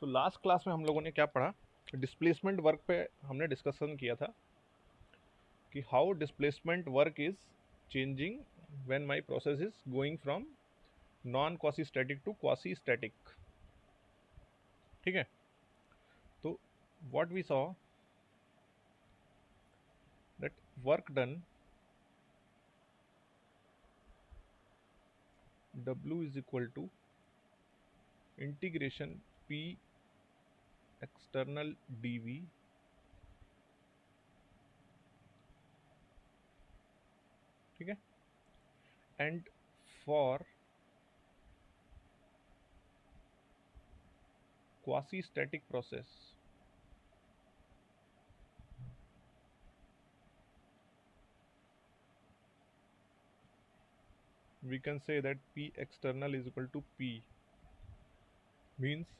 So last class में हम लोगों ने क्या पढ़ा, डिस्प्लेसमेंट वर्क पे हमने डिस्कशन किया था कि how displacement work is changing when my process is going from non quasi static to quasi static. ठीक है, तो what we saw that work done W is equal to integration P external dV ठीक है, and for quasi static process we can say that P external is equal to P means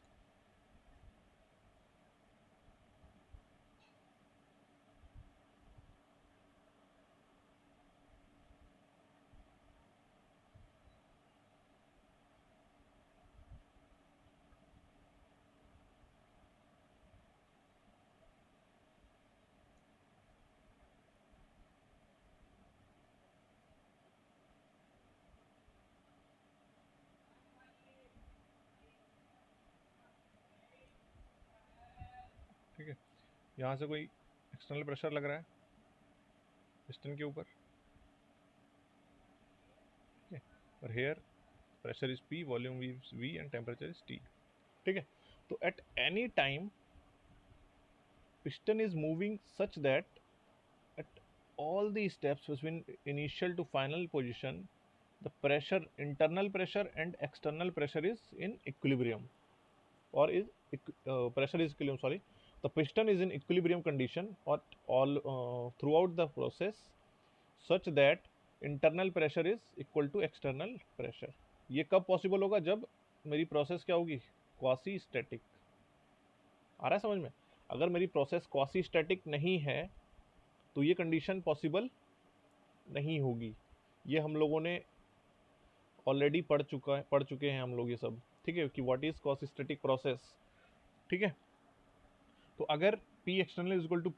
ठीक है, यहाँ से कोई एक्सटर्नल प्रेशर लग रहा है पिस्टन के ऊपर, ठीक है, और here pressure is P, volume is V and temperature is T। ठीक है, तो at any time piston is moving such that at all the steps between initial to final position the pressure, internal pressure and external pressure is in equilibrium, or is pressure is equilibrium, sorry, the piston is in equilibrium condition or all throughout the process such that internal pressure is equal to external pressure। ये कब possible होगा? जब मेरी process क्या होगी? Quasi static. आ रहा है समझ में? अगर मेरी प्रोसेस क्वासी स्टैटिक नहीं है तो ये कंडीशन पॉसिबल नहीं होगी। ये हम लोगों ने ऑलरेडी पढ़ चुके हैं हम लोग ये सब, ठीक है, कि what is quasi static process. ठीक है, तो अगर P external is equal to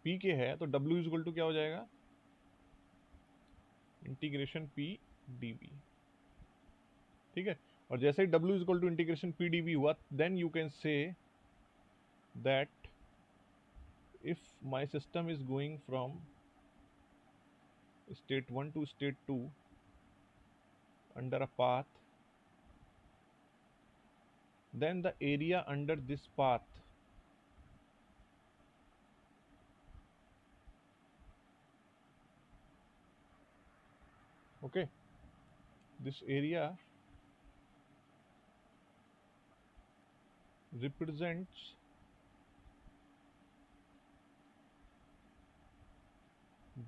P के है तो W इज इक्वल टू क्या हो जाएगा? Integration P dV। ठीक है, और जैसे ही W is equal to integration P dV हुआ, then you can say that if my system is going from state 1 to state 2 under a path, then the area under this path okay, this area represents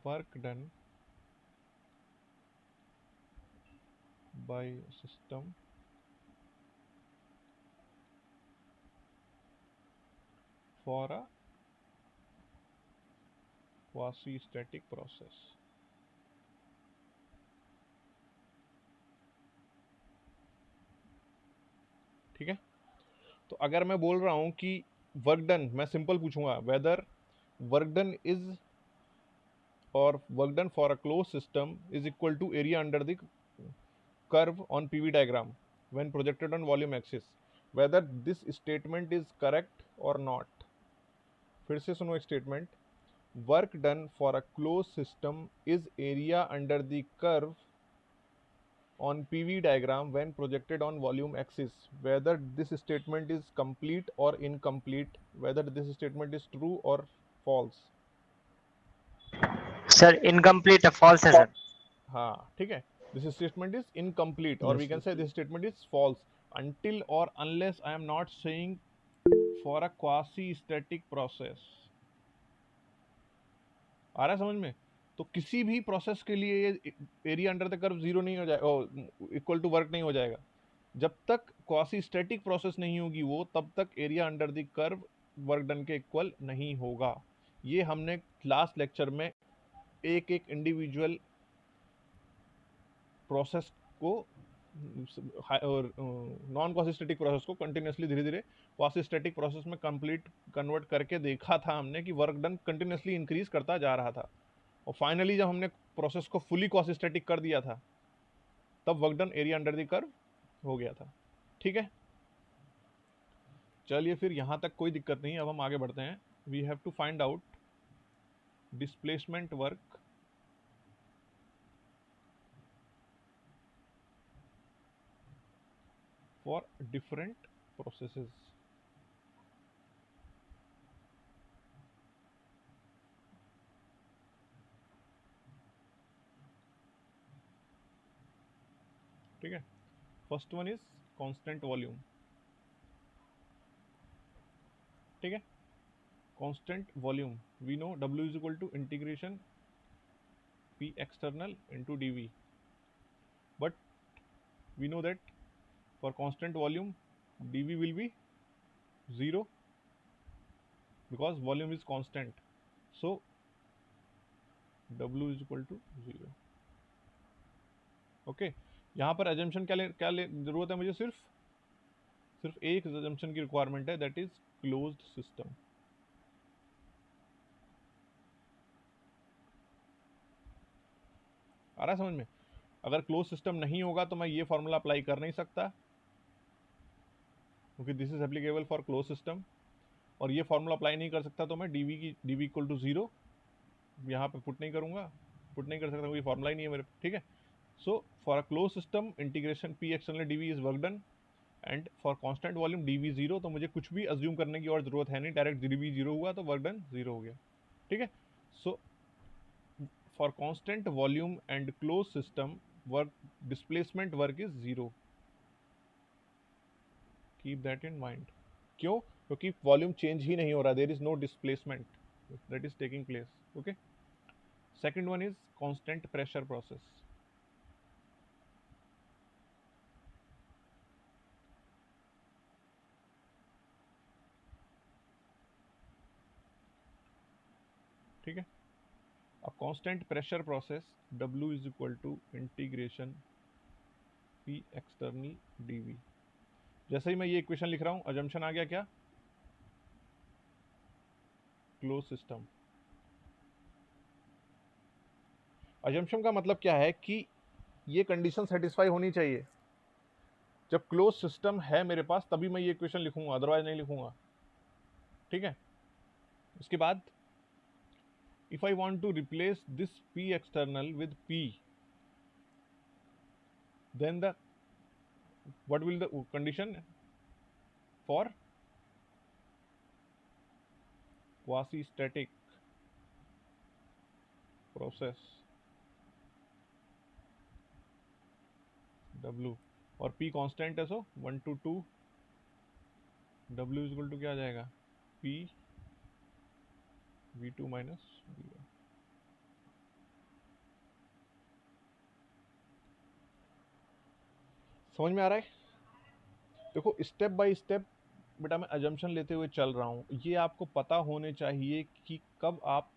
work done by system for a quasi static process। ठीक है, तो अगर मैं बोल रहा हूं कि work done, मैं सिंपल पूछूंगा वेदर वर्क डन इज और work done for a close system is equal to area under the curve on PV diagram when projected on volume axis, whether this statement is correct or not। फिर से सुनो एक statement, work done for a close system is area under the curve on PV diagram when projected on volume axis, whether this statement is complete or incomplete, whether this statement is true or false। Sir incomplete है, false है sir. हाँ ठीक है, this statement is incomplete और we can say this statement is false until or unless I am not saying for a quasi static process। आ रहा है समझ में? तो किसी भी प्रोसेस के लिए ये area under the curve zero नहीं हो जाएगा, इक्वल टू वर्क नहीं हो जाएगा। जब तक क्वासी स्टैटिक प्रोसेस नहीं होगी वो, तब तक area under the curve work done के इक्वल नहीं होगा। ये हमने लास्ट लेक्चर में एक एक इंडिविजुअल प्रोसेस को और नॉन क्वासिस्टेटिक प्रोसेस को कंटिन्यूसली धीरे धीरे क्वासिस्टेटिक प्रोसेस में कंप्लीट कन्वर्ट करके देखा था हमने कि वर्क डन कंटिन्यूसली इंक्रीज करता जा रहा था, और फाइनली जब हमने प्रोसेस को फुली क्वासिस्टेटिक कर दिया था तब work done area under the curve हो गया था। ठीक है, चलिए फिर यहां तक कोई दिक्कत नहीं, अब हम आगे बढ़ते हैं। We have to find out displacement work for different processes. ठीक है, first one is constant volume. ठीक है, constant volume we know W is equal to integration P external into dV, but we know that for constant volume dV will be 0 because volume is constant, so W is equal to 0। Okay, यहाँ पर assumption क्या जरूरत है मुझे, सिर्फ एक assumption की requirement है, दैट इज क्लोज्ड सिस्टम। आ रहा है समझ में? अगर क्लोज सिस्टम नहीं होगा तो मैं ये फॉर्मूला अप्लाई कर नहीं सकता, क्योंकि this is applicable for close system, और ये फॉर्मूला अप्लाई नहीं कर सकता तो मैं dV इक्वल टू 0 यहाँ पे पुट नहीं कर सकता, कोई फॉर्मूला ही नहीं है मेरे। ठीक है, so for a close system integration P external dV is work done, and for constant volume dV 0, तो मुझे कुछ भी अज्यूम करने की और जरूरत है नहीं, डायरेक्ट dV 0 हुआ तो वर्क डन 0 हो गया। ठीक है, so for constant volume and close system work displacement work is 0। Keep that in mind. क्यों? क्योंकि वॉल्यूम चेंज ही नहीं हो रहा, there is no displacement that is taking place. Okay, second one is constant pressure process. ठीक है, अब constant pressure process W is equal to integration P external dV। जैसे ही मैं ये इक्वेशन लिख रहा हूं, अजम्पशन आ गया क्या? Close system. अजम्पशन का मतलब क्या है कि ये कंडीशन सेटिस्फाई होनी चाहिए, जब क्लोज सिस्टम है मेरे पास तभी मैं ये इक्वेशन लिखूंगा, अदरवाइज नहीं लिखूंगा। ठीक है, उसके बाद if I want to replace this P external with P, then the what will the condition for quasi static process W, और P कांस्टेंट है, so 1 to 2 W is equal to क्या आ जाएगा, P V2 माइनस V1। समझ में आ रहा है? देखो स्टेप बाय स्टेप बेटा मैं अजम्पशन लेते हुए चल रहा हूँ, ये आपको पता होने चाहिए कि कब आप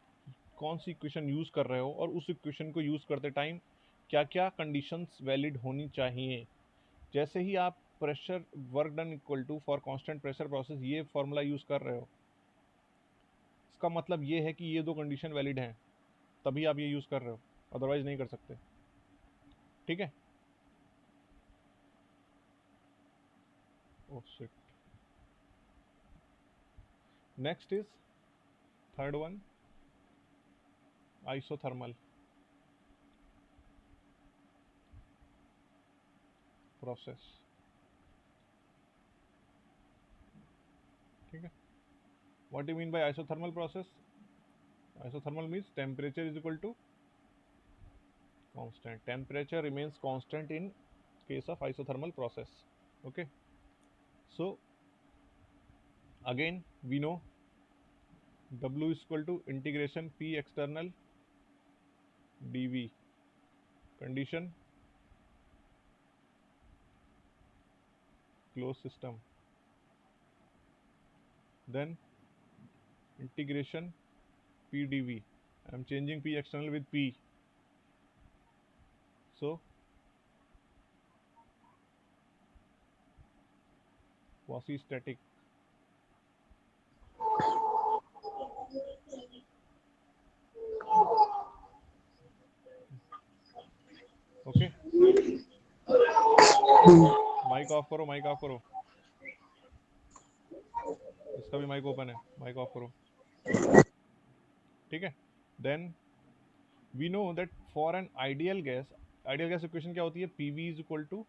कौन सी इक्वेशन यूज कर रहे हो, और उस इक्वेशन को यूज करते टाइम क्या क्या कंडीशंस वैलिड होनी चाहिए। जैसे ही आप pressure work done equal to for constant pressure process ये फॉर्मूला यूज कर रहे हो, इसका मतलब ये है कि ये दो कंडीशन वैलिड हैं, तभी आप ये यूज कर रहे हो, अदरवाइज नहीं कर सकते। ठीक है, oh shit. Next is third one, isothermal process. ठीक है, what do you mean by isothermal process? Isothermal means temperature is equal to constant. Temperature remains constant in case of isothermal process. Okay. So again we know W is equal to integration P external dV. Condition closed system. Then integration P dV. I am changing P external with P. So quasi static. Okay, mike off करो, mike off करो, इसका भी mike open है, mike off करो। ठीक है, then we know that for an ideal gas equation क्या होती है? PV is equal to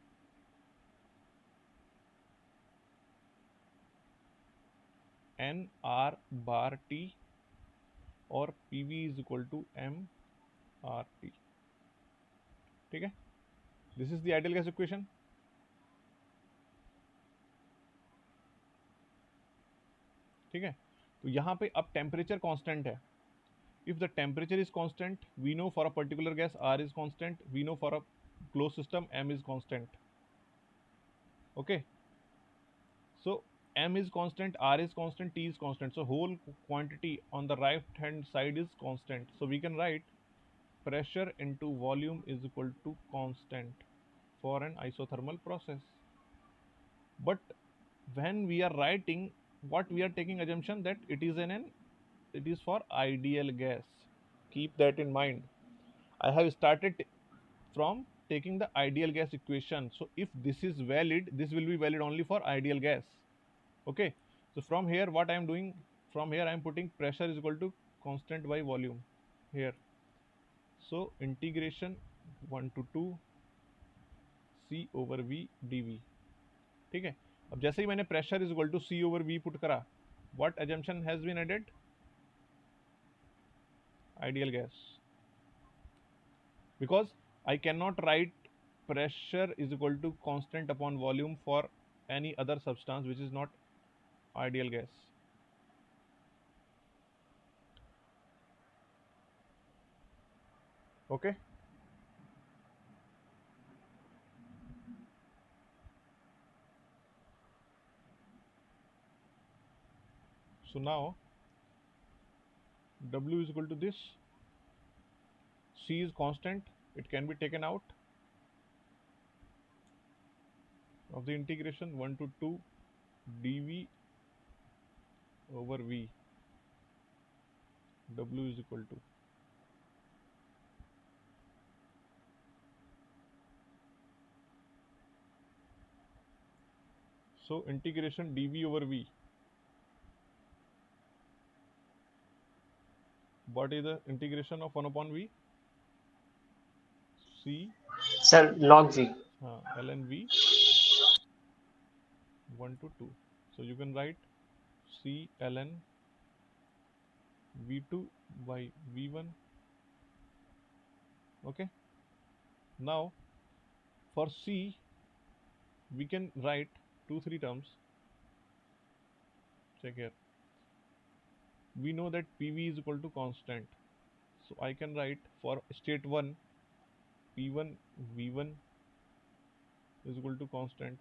n R bar T और PV is equal to m R T. ठीक है, this is the ideal gas equation. ठीक है, तो यहां पे अब टेम्परेचर कांस्टेंट है। if the temperature is constant, we know for a particular gas R is constant, we know for a closed system M is constant. Okay, so M is constant, R is constant, T is constant, so whole quantity on the right hand side is constant, so we can write pressure into volume is equal to constant for an isothermal process. But when we are writing, what we are taking assumption that it is it is for ideal gas. Keep that in mind. I have started from taking the ideal gas equation. So if this is valid, this will be valid only for ideal gas. Okay, so from here what I am doing, from here I am putting pressure is equal to constant by volume here. So integration 1 to 2 C over V dV. ठीक है, अब जैसे ही मैंने pressure is equal to C over V put करा, what assumption has been added? Ideal gas. Because I cannot write pressure is equal to constant upon volume for any other substance which is not ideal gas. Okay, so now W is equal to this, C is constant, it can be taken out of the integration 1 to 2 dV over V. W is equal to, so integration dV over V, what is the integration of 1 upon V? C Sir, log V. ln V 1 to 2. So you can write C ln V2 by V1. Okay, now for C we can write 2 3 terms. Check here, we know that PV is equal to constant, so I can write for state 1 P1 V1 is equal to constant,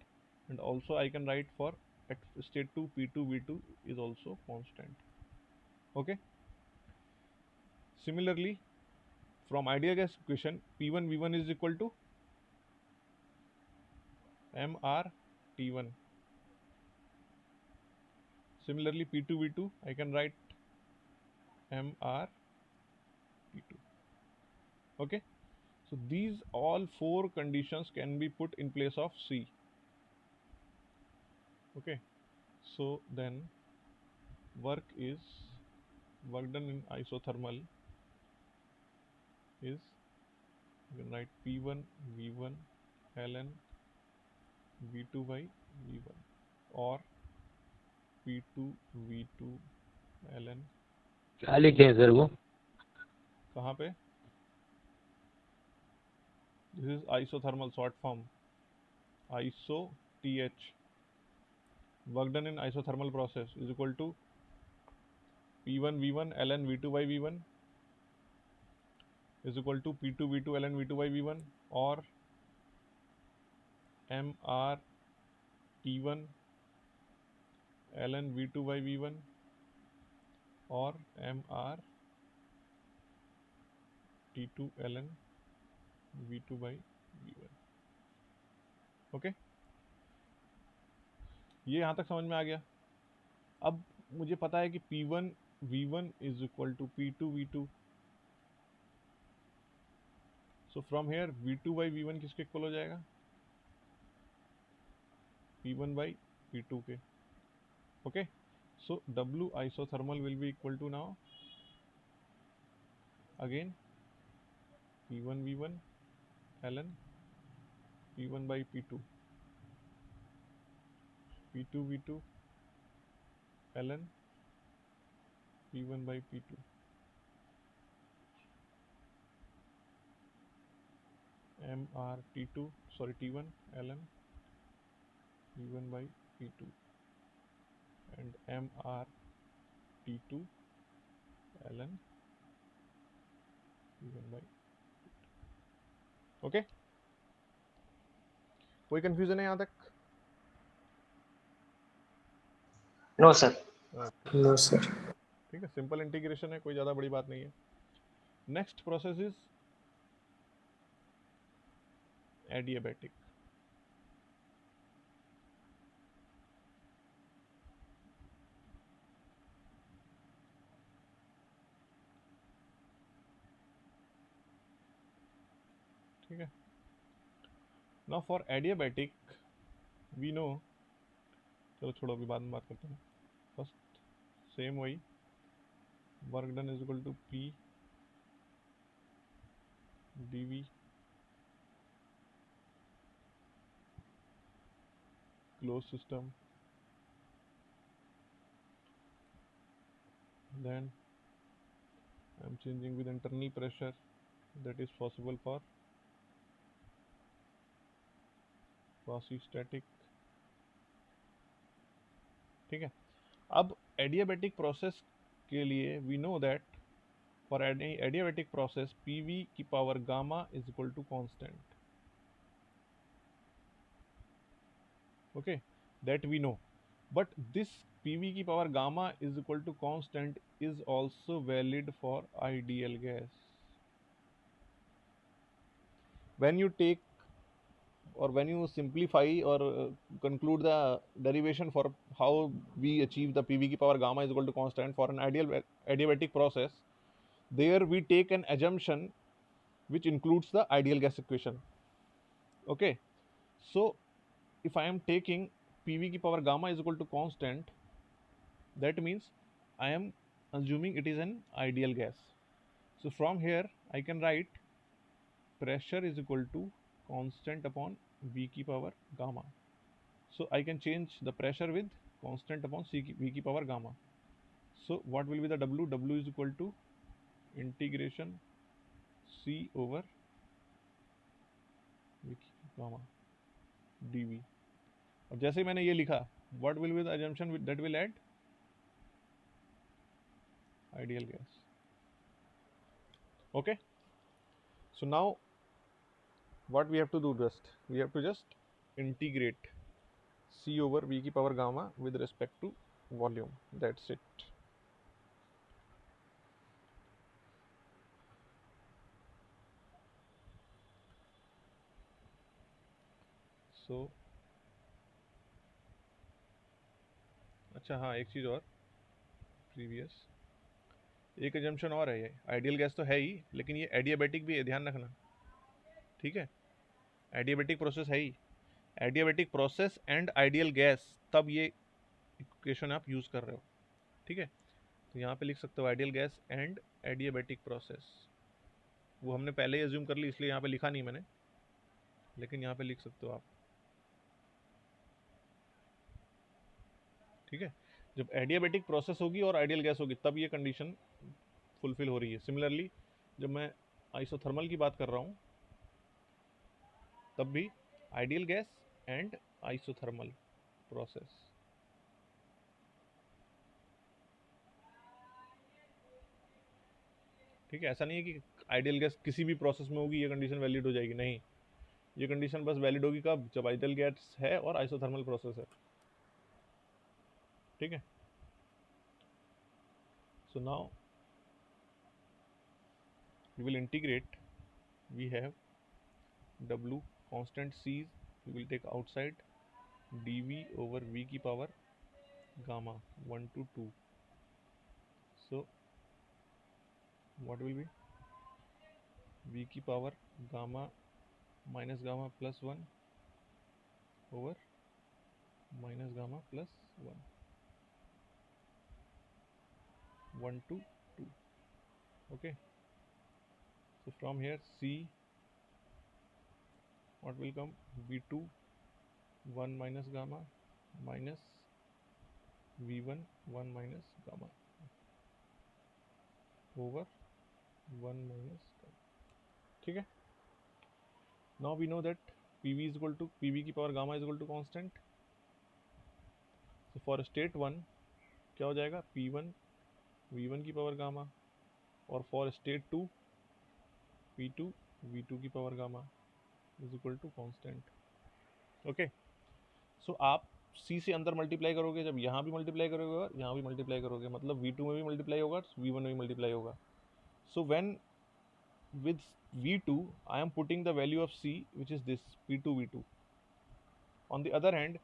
and also I can write for at state 2 P2 V2 is also constant. Okay, similarly from ideal gas equation P1 V1 is equal to mR T1. Similarly P2 V2 I can write mR T2. Okay, so these all 4 conditions can be put in place of C. Okay, so then work done in isothermal is, you can write P1 V1 ln V2 by V1 or P2 V2 ln, क्या लिखे हैं sir वो? कहाँ पे? This is isothermal short form, iso TH. Work done in isothermal process is equal to P1 V1 ln V2 by V1 is equal to P2 V2 ln V2 by V1 or mR T1 ln V2 by V1 or mR T2 ln V2 by V1. Okay, ये यहाँ तक समझ में आ गया। अब मुझे पता है कि P1 V1 is equal to P2 V2। So from here V2 by V1 किसके इक्वल हो जाएगा? P1 बाई P2 के। Okay, so W isothermal will be equal to now again P1 V1 ln P1 by P2, P2 V2 ln P1 by P2, MR T2 sorry T1 ln P1 by P2 and MR T2 ln P1 by okay. कोई confusion है यहाँ तक? No sir. Okay, no sir. ठीक है, simple integration है, कोई ज़्यादा बड़ी बात नहीं है। Next process is adiabatic. ठीक है, now for adiabatic we know, चलो छोड़ो अभी बाद में बात करते हैं। फर्स्ट सेम वही work done is equal to P dV closed system, then I am changing with internal pressure that is possible for quasi-static। ठीक है, अब एडियाबैटिक प्रोसेस के लिए we know that for adiabatic process PV की power gamma is equal to constant. Okay, that we know, but this PV की power gamma is equal to constant is also valid for ideal gas. when you take or when you simplify or conclude the derivation for how we achieve the PV की power gamma is equal to constant for an adiabatic process, there we take an assumption which includes the ideal gas equation। okay, so if I am taking PV की power gamma is equal to constant, that means I am assuming it is an ideal gas। so from here I can write pressure is equal to constant upon V की power gamma। so I can change the pressure with constant upon V की power gamma। so what will be the W? W is equal to integration C over V की gamma dV। अब जैसे ही मैंने ये लिखा, what will be the assumption that will add? Ideal gas। okay, so now what we have to do, we have to just integrate C over V की power gamma with respect to volume, that's it। so अच्छा हाँ, एक चीज़ और previous, एक assumption और है, ये ideal gas तो है ही, लेकिन ये एडियाबैटिक भी है, ध्यान रखना। ठीक है, एडियाबैटिक प्रोसेस है ही, adiabatic process and ideal gas, तब ये इक्वेशन आप यूज़ कर रहे हो। ठीक है, तो यहाँ पे लिख सकते हो ideal gas and adiabatic process. वो हमने पहले ही एज्यूम कर ली, इसलिए यहाँ पे लिखा नहीं मैंने, लेकिन यहाँ पे लिख सकते हो आप। ठीक है, जब एडियाबैटिक प्रोसेस होगी और आइडियल गैस होगी तब ये कंडीशन फुलफिल हो रही है। सिमिलरली जब मैं आइसोथर्मल की बात कर रहा हूँ तब भी ideal gas and isothermal process. ठीक है, ऐसा नहीं है कि आइडियल गैस किसी भी प्रोसेस में होगी ये कंडीशन वैलिड हो जाएगी, नहीं, ये कंडीशन बस वैलिड होगी कब? जब आइडियल गैस है और आइसोथर्मल प्रोसेस है। ठीक है, so now we will integrate, we have W constant C we will take outside dv over v की power gamma 1 to 2. So what will be v की power gamma minus gamma plus 1 over minus gamma plus 1 1 to 2. Okay, so from here c what will come, v2 1 minus gamma minus v1 1 minus gamma over 1 minus gamma. ठीक है, now we know that pv is equal to pv की power gamma is equal to constant. So for state 1 क्या हो जाएगा, p1 v1 की power gamma, और for state 2 p2 v2 की power gamma is equal to constant. Okay, so आप c से अंदर मल्टीप्लाई करोगे, जब यहाँ भी मल्टीप्लाई करोगे और यहाँ भी मल्टीप्लाई करोगे, मतलब v2 में भी मल्टीप्लाई होगा, v1 में भी मल्टीप्लाई होगा. So when with v2 I am putting the value of c, which is this p2 v2. On the other hand,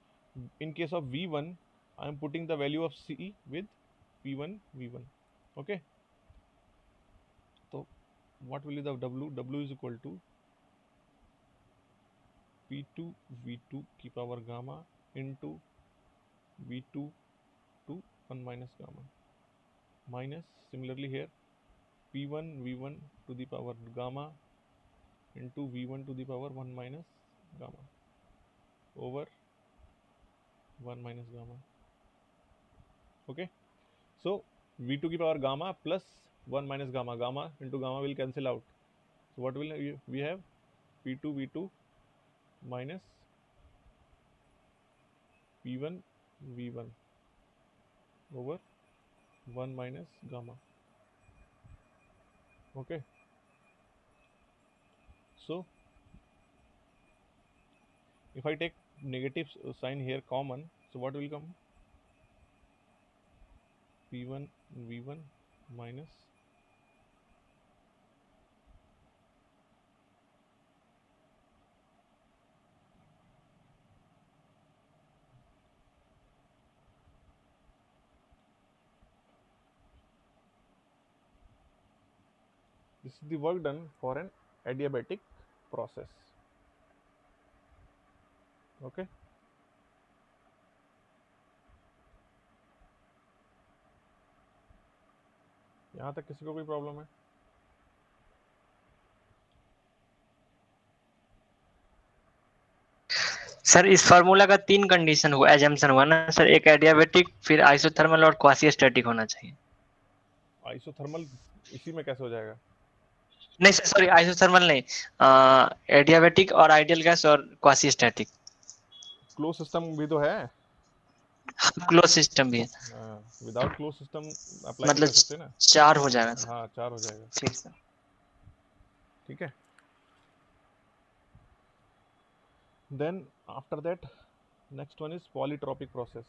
in case of v1 I am putting the value of c with p1 v1. Okay, so what will be the w is equal to p2 v2 की power gamma into v2 to 1 minus gamma minus similarly here p1 v1 to the power gamma into v1 to the power 1 minus gamma over 1 minus gamma. Okay, so v2 की power gamma plus 1 minus gamma, gamma into gamma will cancel out. So what will we have, p2 v2 minus p1 v1 over 1 minus gamma. Okay, so if I take negative sign here common, so what will come, p1 v1 minus this is the work done for an adiabatic process. Okay, यहाँ तक किसी को कोई problem है? Sir इस formula का 3 condition हुआ, assumption हुआ ना सर, एक एडियाबेटिक, फिर आइसोथर्मल और क्वासी स्टैटिक होना चाहिए. आइसोथर्मल इसी में कैसे हो जाएगा? नहीं सर, सॉरी, आइसोथर्मल नहीं, एडियाबेटिक और आइडियल गैस और क्वासी स्टैटिक. क्लोज सिस्टम भी तो है. क्लोज सिस्टम भी है, विदाउट क्लोज सिस्टम अप्लाई नहीं मतलब कर सकते ना. 4 हो जाएगा सर. हाँ 4 हो जाएगा. ठीक सर. ठीक है, then after that next one is polytropic process.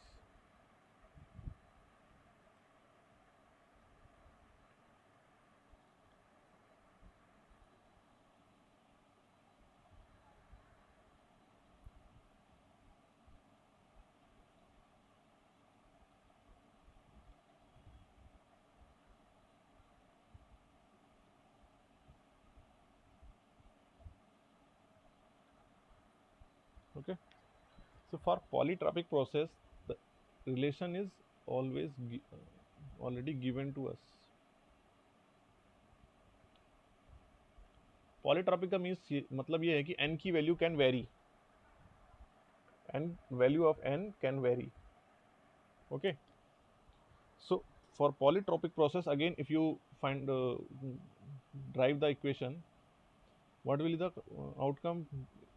Okay, so for polytropic process the relation is always already given to us. Polytropic का मीन्स मतलब ये है कि n की value can very, and value of n can vary. Okay, so for polytropic process again if you find drive the equation, what will be the outcome,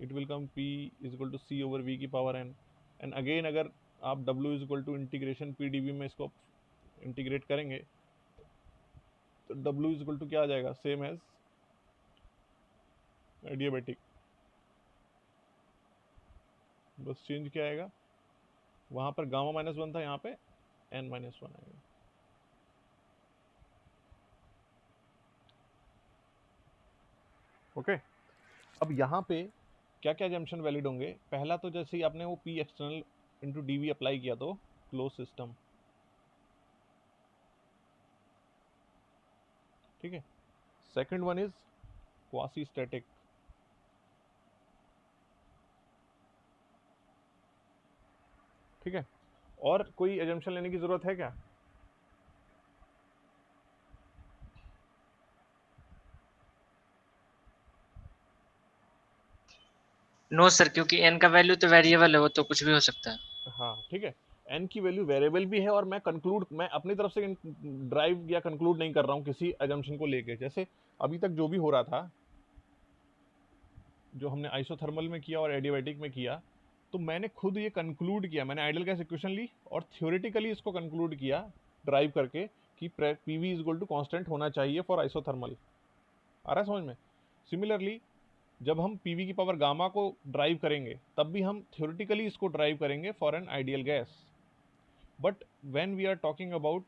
it will come p is equal to c over v की power n, and again अगर आप w is equal to integration p dv में इसको integrate करेंगे तो w is equal to क्या आ जाएगा, सेम एज एडियाबेटिक, बस चेंज क्या आएगा, वहां पर गामा माइनस 1 था, यहाँ पे n माइनस 1 आएगा. ओके, अब यहाँ पे क्या क्या जंक्शन वैलिड होंगे, पहला तो जैसे ही आपने वो p external into d v apply किया तो क्लोज सिस्टम, ठीक है। Second one is quasi static, ठीक है। और कोई एजम्पशन लेने की जरूरत है क्या? नो सर, क्योंकि n का वैल्यू तो वेरिएबल है, वो तो कुछ भी हो सकता है। हाँ ठीक है, n की वैल्यू वेरिएबल भी है, और मैं अपनी तरफ से ड्राइव या कंक्लूड नहीं कर रहा हूँ किसी एजम्पशन को लेके। जैसे अभी तक जो भी हो रहा था, जो हमने आइसोथर्मल में किया और एडियाबैटिक में किया, तो मैंने खुद ये कंक्लूड किया, मैंने आइडियल गैस इक्वेशन ली और थ्योरेटिकली इसको कंक्लूड किया ड्राइव करके कि PV is equal to constant होना चाहिए फॉर आइसोथर्मल। आ रहा है समझ में? सिमिलरली जब हम पीवी की पावर गामा को ड्राइव करेंगे, तब भी हम थ्योरेटिकली इसको ड्राइव करेंगे for an ideal gas. But when we are talking about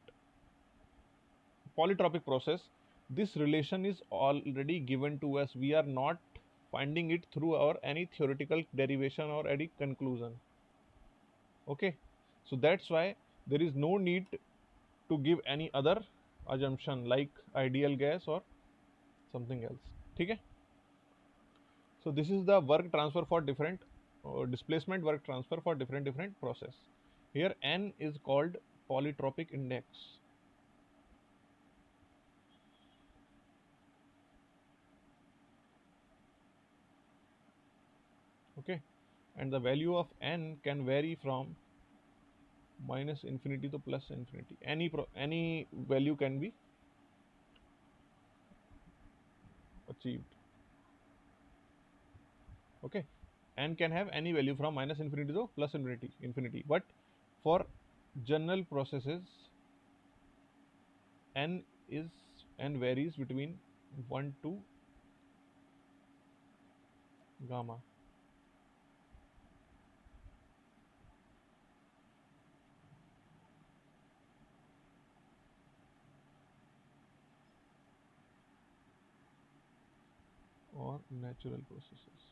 polytropic process, this relation is already given to us. We are not finding it through our any theoretical derivation or any conclusion. Okay, so that's why there is no need to give any other assumption like ideal gas or something else. ठीक है? So this is the work transfer for different displacement work transfer for different process. Here n is called polytropic index. Okay, and the value of n can vary from minus infinity to plus infinity. Any value can be achieved. Okay, n can have any value from minus infinity to plus infinity. But for general processes, n varies between 1 to gamma. Or natural processes.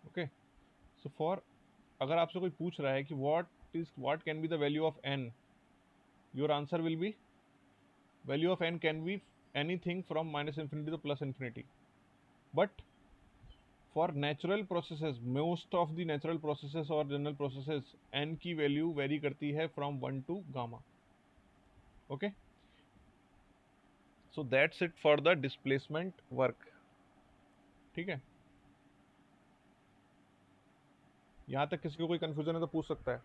Okay, so for अगर आपसे कोई पूछ रहा है कि what can be the value of n, your answer will be value of n can be anything from minus infinity to plus infinity. But for natural processes, most of the natural processes or general processes, n की value vary करती है from 1 to गामा। Okay, so that's it for the displacement work. ठीक है, यहां तक किसी को कोई कंफ्यूजन है तो पूछ सकता है।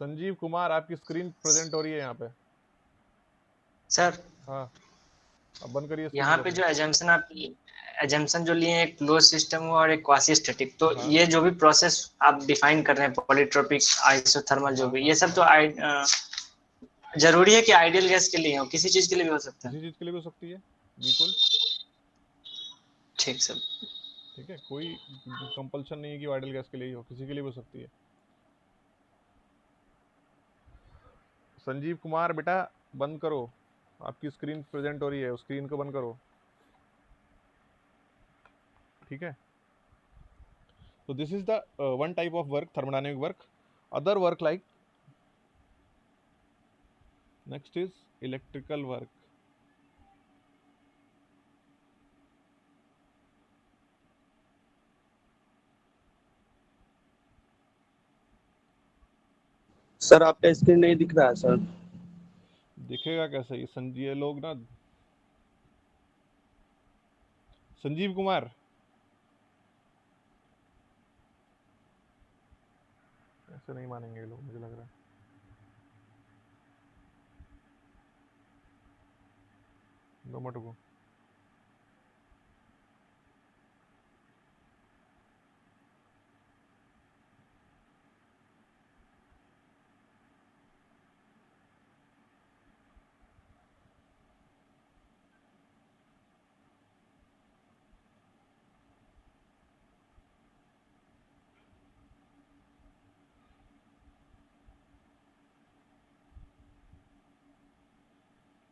संजीव कुमार, आपकी स्क्रीन प्रेजेंट हो रही है यहाँ पे। सर हाँ, अब बंद करिए यहाँ स्पीकर पे अपना। जो एजम्पशन जो लिए एक क्लोज सिस्टम हुआ और एक क्वासी स्टैटिक, तो हाँ ये जो भी प्रोसेस आप डिफाइन कर रहे हैं, पॉलीट्रोपिक, आइसोथर्मल, जो हाँ भी हाँ ये सब, हाँ, तो जरूरी है कि आइडियल गैस के लिए हो, किसी चीज के लिए भी हो सकता है? किसी चीज के लिए भी हो सकती है, बिल्कुल। ठीक सर। ठीक है, कोई कंपल्शन नहीं है कि आइडियल गैस के लिए ही हो, किसी के लिए भी हो सकती है। संजीव कुमार बेटा, बंद करो, आपकी स्क्रीन प्रेजेंट हो रही है, उस स्क्रीन को बंद करो। ठीक है, so this is the one type of work, thermodynamic work. Other work like, next is electrical work. Sir आपका स्क्रीन नहीं दिख रहा है सर। दिखेगा कैसे, ये लोग ना, संजीव कुमार ऐसे नहीं मानेंगे ये लोग, मुझे लग रहा है। दो मिनट को,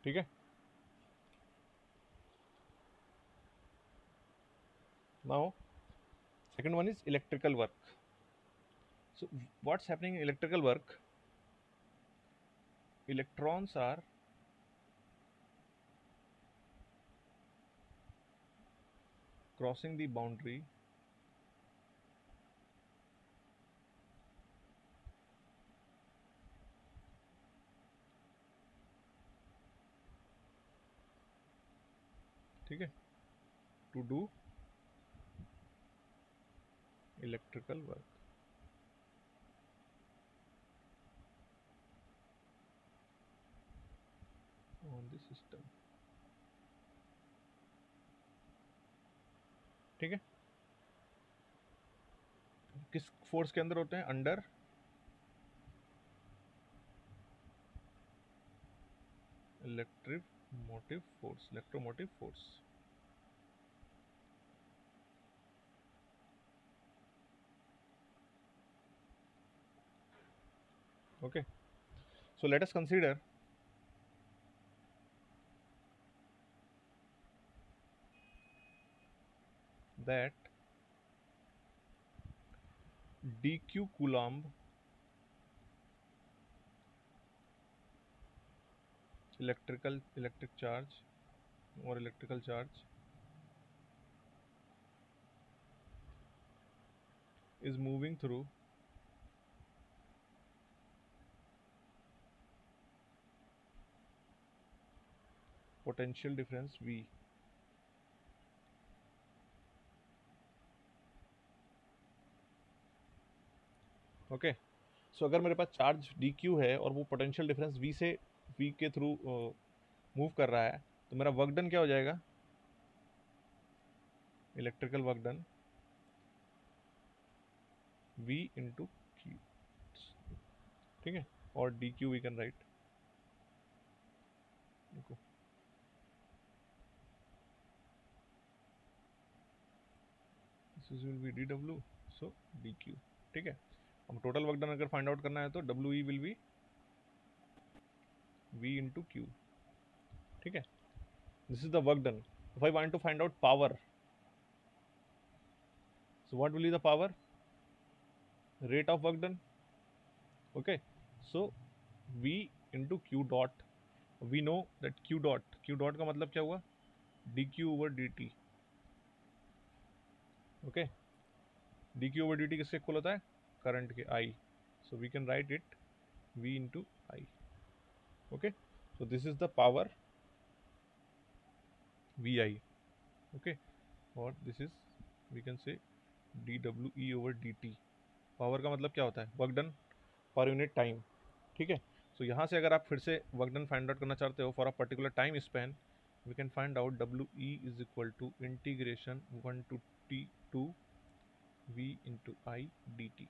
ठीक है. Now, second one is electrical work. So, what's happening in electrical work? Electrons are crossing the boundary ठीक है, to do electrical work. On the system. ठीक है. किस फोर्स के अंदर होते हैं? Under electromotive force. Okay, so let us consider that dq coulomb electric charge or electrical charge is moving through potential difference V. Okay, so अगर मेरे पास चार्ज dq है और वो पोटेंशियल डिफरेंस v से v के थ्रू मूव कर रहा है, तो मेरा वर्क डन क्या हो जाएगा? Electrical work done v into q. ठीक है, और dq वी कैन राइट, देखो this will be dw, so dq. ठीक है, हम टोटल वर्क डन अगर फाइंड आउट करना है तो we will be v into q. ठीक है, this is the work done. If I want to find out power, so what will be the power? Rate of work done. Okay, so v into q dot. We know that q dot का मतलब क्या हुआ? dq over dt. Okay, dq over dt किसके equal होता है? Current के I. So we can write it v into I. Okay, so this is the power vi. Okay, or this is we can say dwe over dt. Power का मतलब क्या होता है? Work done per unit time. ठीक है, सो यहाँ से अगर आप फिर से वर्क डन फाइंड आउट करना चाहते हो for a particular time span, we can find out we is equal to integration 1 to t2 v into I dt.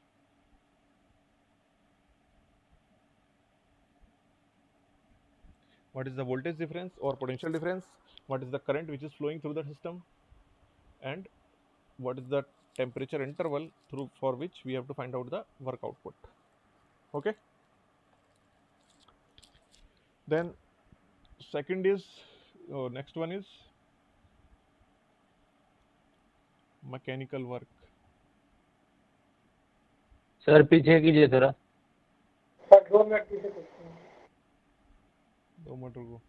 What is the voltage difference or potential difference? What is the current which is flowing through the system? And what is the temperature interval through for which we have to find out the work output? Okay, then second is next one is mechanical work. Sir पीछे कीजिए थोड़ा. 2 minute रुको.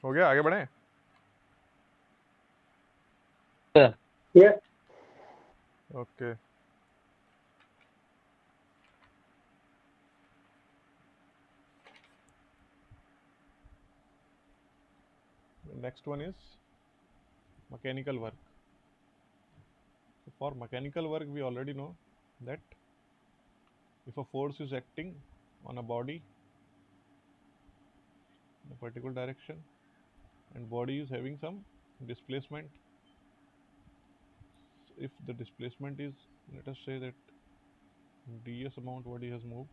हो गया, आगे बढ़े. Yes. Okay, next one is mechanical work. So for mechanical work, we already know that if a force is acting on a body in a particular direction and body is having some displacement, so if the displacement is, let us say that ds amount body has moved,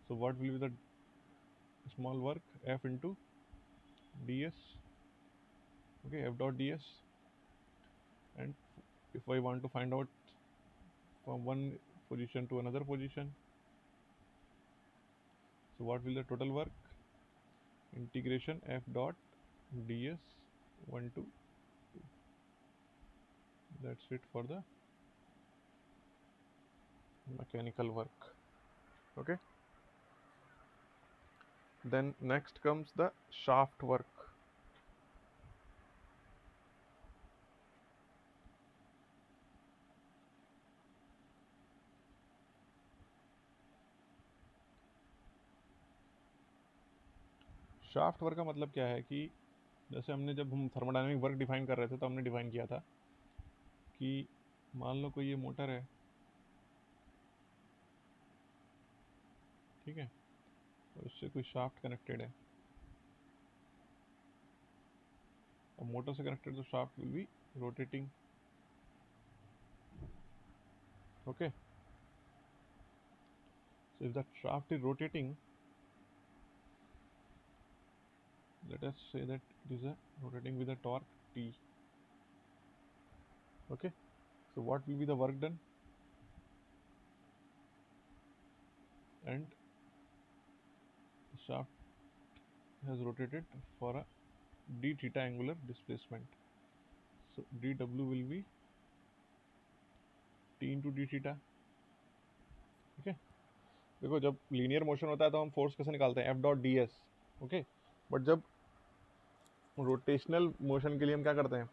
so what will be the small work? F into ds, okay, F dot ds. And if I want to find out from one position to another position, so what will the total work? Integration F dot ds 1 to 2. That's it for the mechanical work. Okay, then next comes the shaft work. Shaft work का मतलब क्या है कि जैसे हमने जब हम thermodynamic work define कर रहे थे तो हमने डिफाइन किया था कि मान लो कोई ये मोटर है, ठीक है, और उससे कोई शाफ्ट कनेक्टेड है, अब मोटर से कनेक्टेड तो shaft will be rotating. Okay, so if the shaft is rotating, let us say that it is rotating with a torque T. Okay, so what will be the work done? And the shaft has rotated for a d theta angular displacement. So dw will be t into d theta. Okay, देखो जब linear motion होता है तो हम force कैसे निकालते हैं? F dot D S. Okay, but जब रोटेशनल मोशन के लिए हम क्या करते हैं?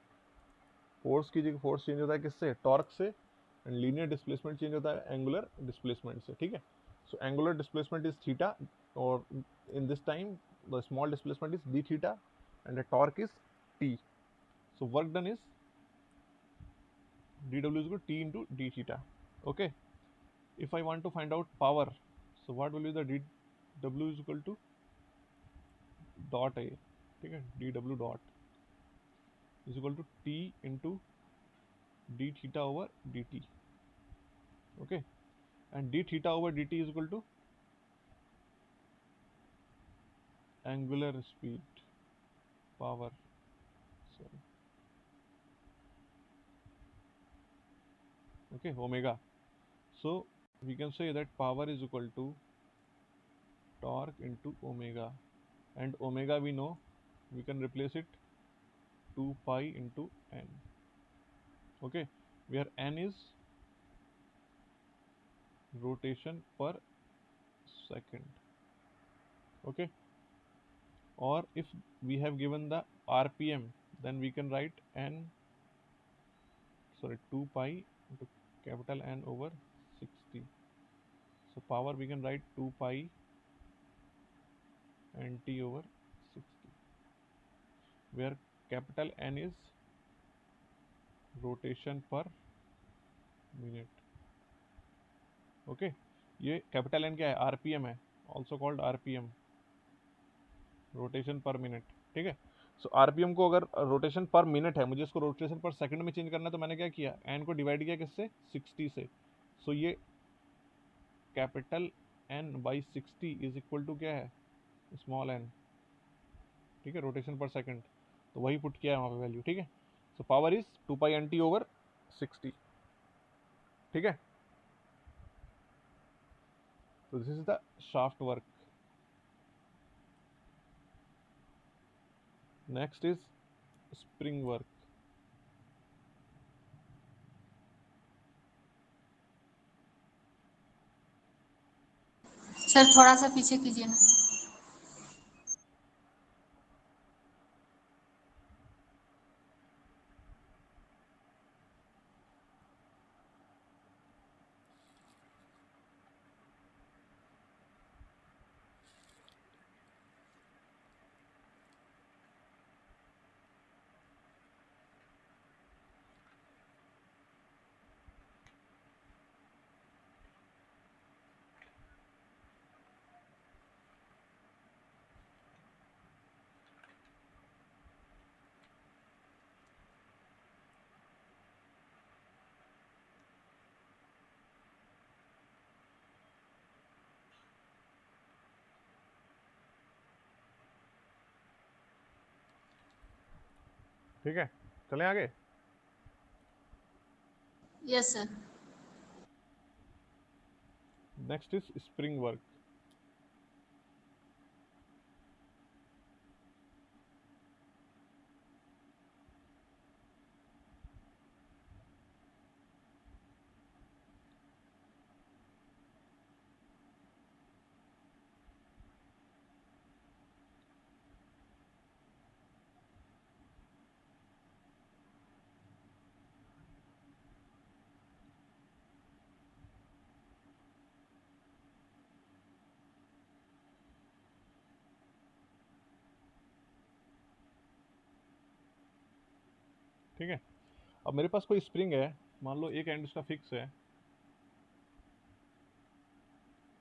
फोर्स की जगह फोर्स चेंज होता है किससे? टॉर्क से. एंड लीनियर डिस्प्लेसमेंट चेंज होता है एंगुलर डिस्प्लेसमेंट से. ठीक है, so angular displacement is theta, और in this time the small displacement is D theta and the torque is T. So work done is dw is equal to t into d theta. Okay, if I want to find out power, so what will be the dw is equal to dot a. ठीक है, dw dot is equal to t into d theta over dt. Okay, and d theta over dt is equal to angular speed, power, sorry, okay, omega. So we can say that power is equal to torque into omega, and omega we know, we can replace it 2 pi into n. Okay, where n is rotation per second. Okay, or if we have given the rpm, then we can write 2 pi into capital N over 60. So power we can write 2 pi nt over 60, where capital N is rotation per minute. Okay, ये capital N क्या है? RPM है, also called RPM, rotation पर minute. ठीक है, सो RPM को अगर rotation पर मिनट है, मुझे इसको रोटेशन पर सेकंड में चेंज करना है, तो मैंने क्या किया? एन को डिवाइड किया किससे? 60 से. सो ये capital N by 60 is equal to क्या है? Small n. ठीक है, रोटेशन पर सेकंड, तो वही पुट किया है वहाँ पे वैल्यू. ठीक है, so power is 2 pi n t over 60. ठीक है, तो this is the shaft work. Next is spring work. Sir थोड़ा सा पीछे कीजिए ना. ठीक है, चलें आगे। Yes, sir. Next is spring work. ठीक है, अब मेरे पास कोई स्प्रिंग है, मान लो एक एंड उसका फिक्स है।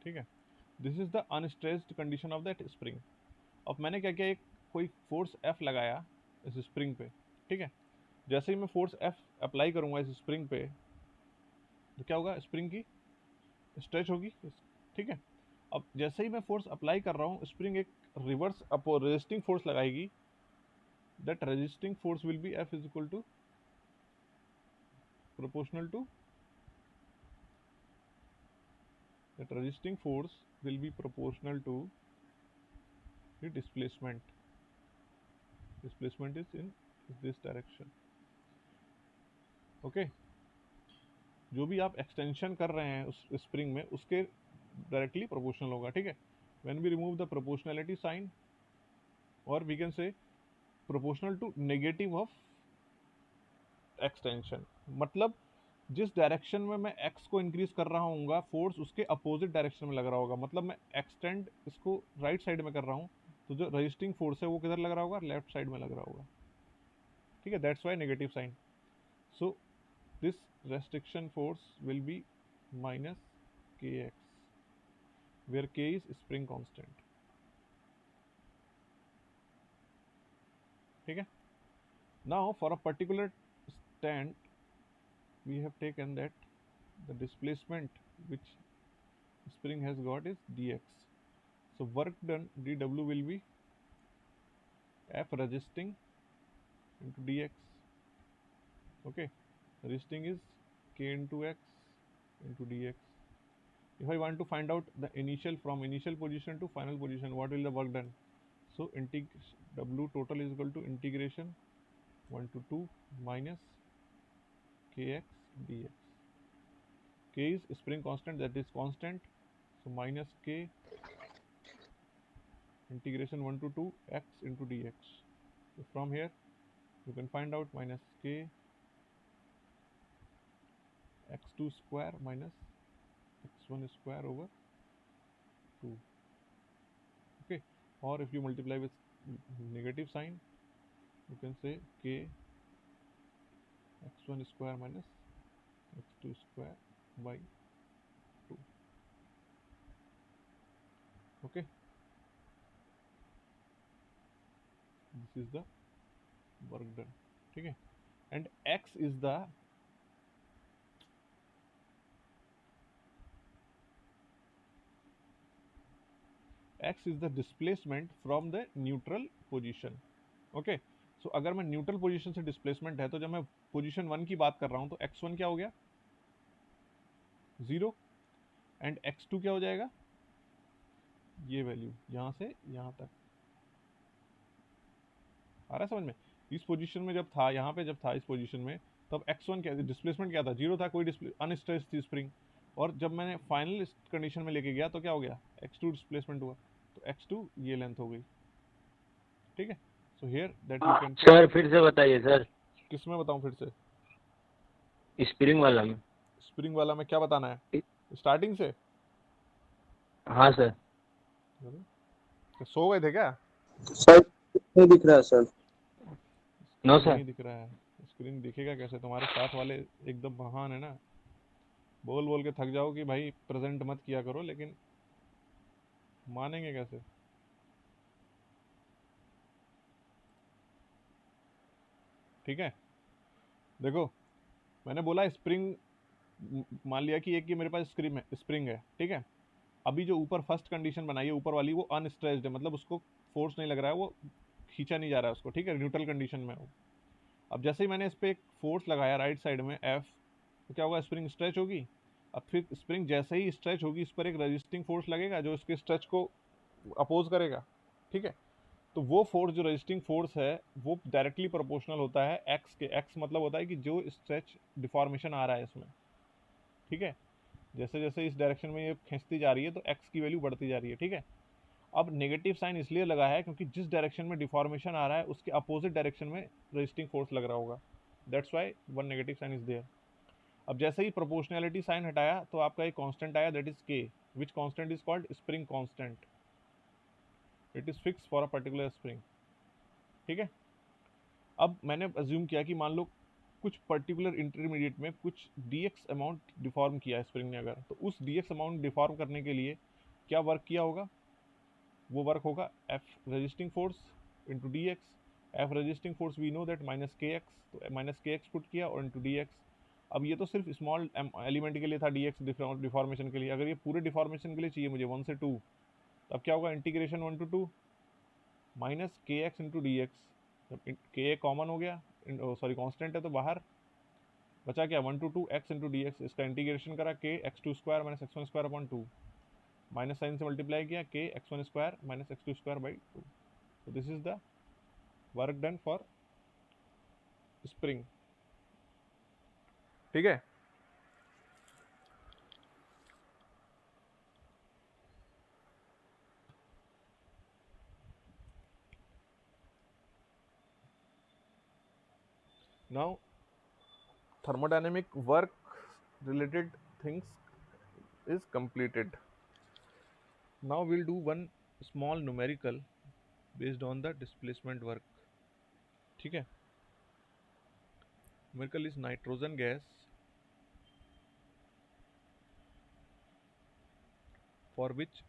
ठीक है, this is the unstressed condition of that spring. अब मैंने क्या किया, एक कोई फोर्स F लगाया इस स्प्रिंग पे। ठीक है, जैसे ही मैं फोर्स F अप्लाई करूंगा इस स्प्रिंग पे, तो क्या होगा, स्प्रिंग की स्ट्रेच होगी। ठीक है, अब जैसे ही मैं फोर्स अप्लाई कर रहा हूँ, स्प्रिंग एक रिवर्स रेजिस्टिंग फोर्स लगाएगी। That resisting force will be F is equal to proportional to that resisting force will be proportional to the displacement. Displacement is in this direction. Okay, जो भी आप extension कर रहे हैं उस spring में, उसके डायरेक्टली प्रोपोर्शनल होगा। ठीक है, when we remove the proportionality sign, or we can say proportional to negative of extension, मतलब जिस डायरेक्शन में मैं x को इंक्रीज कर रहा हूँ, फोर्स उसके अपोजिट डायरेक्शन में लग रहा होगा। मतलब मैं एक्सटेंड इसको राइट साइड में कर रहा हूँ, तो जो रजिस्टिंग फोर्स है वो किधर लग रहा होगा, लेफ्ट साइड में लग रहा होगा। ठीक है, that's why negative sign. So this restriction force will be minus kx, where k is spring constant. ठीक है, now for a particular stand we have taken that the displacement which spring has got is dx. So work done dw will be F resisting into dx. Okay, resisting is k into x into dx. If I want to find out the initial from initial position to final position, what will the work done? So w total is equal to integration 1 to 2 minus kx dx. K is spring constant, that is constant, so minus k integration 1 to 2 x into dx. So from here you can find out minus k x2 square minus x1 square over 2. Okay, or if you multiply with negative sign, you can say k x1 square minus x2 square by 2. Okay, this is the work done. ठीक है, and x is the displacement from the neutral position. Okay, so अगर मैं neutral position से displacement है, तो जब मैं position 1 की बात कर रहा हूं, तो x1 क्या हो गया, 0, एंड x2 क्या हो जाएगा, ये वैल्यू यहां से यहां तक। आ रहा है समझ में? इस पोजीशन में जब था, यहाँ पे जब था इस पोजीशन में, तब x1 क्या, डिस्प्लेसमेंट क्या था, 0 था, कोई अनस्ट्रेच थी स्प्रिंग। और जब मैंने फाइनल कंडीशन में लेके गया, तो क्या हो गया, x2 डिस्प्लेसमेंट हुआ, तो x2 ये लेंथ हो गई। ठीक है, so here that you can. Sir फिर से बताइए सर। किस में बताऊं फिर से? स्प्रिंग वाला में। स्प्रिंग वाला में क्या बताना है, स्टार्टिंग से? हाँ सर। तो सो गए थे क्या? सर नहीं दिख रहा है सर। नो नहीं सर। दिख रहा है, स्क्रीन दिखेगा कैसे? तुम्हारे साथ वाले एकदम महान है ना, बोल बोल के थक जाओ कि भाई प्रेजेंट मत किया करो, लेकिन मानेंगे कैसे? ठीक है, देखो मैंने बोला स्प्रिंग, मान लिया कि एक ये मेरे पास स्प्रिंग है। ठीक है, अभी जो ऊपर फर्स्ट कंडीशन बनाई है ऊपर वाली, वो अनस्ट्रेच्ड है, मतलब उसको फोर्स नहीं लग रहा है, वो खींचा नहीं जा रहा है उसको। ठीक है, न्यूट्रल कंडीशन में हो। अब जैसे ही मैंने इस पर एक फोर्स लगाया राइट साइड में F, तो क्या होगा, स्प्रिंग स्ट्रेच होगी। अब फिर स्प्रिंग जैसे ही स्ट्रेच होगी, इस पर एक रेजिस्टिंग फोर्स लगेगा जो इसके स्ट्रेच को अपोज करेगा, ठीक है। तो वो फोर्स, जो रेजिस्टिंग फोर्स है, वो डायरेक्टली प्रोपोर्शनल होता है एक्स के। एक्स मतलब होता है कि जो स्ट्रेच डिफॉर्मेशन आ रहा है इसमें, ठीक है। जैसे जैसे इस डायरेक्शन में ये खींचती जा रही है तो एक्स की वैल्यू बढ़ती जा रही है, ठीक है। अब नेगेटिव साइन इसलिए लगा है क्योंकि जिस डायरेक्शन में डिफॉर्मेशन आ रहा है उसके अपोजिट डायरेक्शन में रेजिस्टिंग फोर्स लग रहा होगा, that's why one negative sign is there. अब जैसे ही प्रोपोर्शनैलिटी साइन हटाया तो आपका एक कांस्टेंट आया, that is K, which constant is called spring constant. It is fix for a particular spring, ठीक है। अब मैंने अज्यूम किया कि मान लो कुछ पर्टिकुलर इंटरमीडिएट में कुछ dx अमाउंट डिफॉर्म किया है स्प्रिंग ने, अगर तो उस dx अमाउंट डिफॉर्म करने के लिए क्या वर्क किया होगा, वो वर्क होगा F resisting force into d x. F resisting force we know that minus k x, तो माइनस के एक्स पुट किया और इंटू डी एक्स। अब ये तो सिर्फ स्मॉल एलिमेंट के लिए था डी एक्स डिफॉर्मेशन के लिए, अगर ये पूरे डिफॉर्मेशन के लिए चाहिए मुझे 1 से 2, तो अब क्या होगा, integration 1 to 2 minus k x into d x. जब के कॉमन हो गया, सॉरी कांस्टेंट है तो बाहर बचा क्या, 1 to 2 x into d x. इसका इंटीग्रेशन करा के x two square minus x one square upon 2, minus sine से मल्टीप्लाई किया के x one square minus x two square by 2। so this is the work done for spring, ठीक है। now thermodynamic work related things is completed. now we'll do one small numerical based on the displacement work, ठीक है। numerical is nitrogen gas for which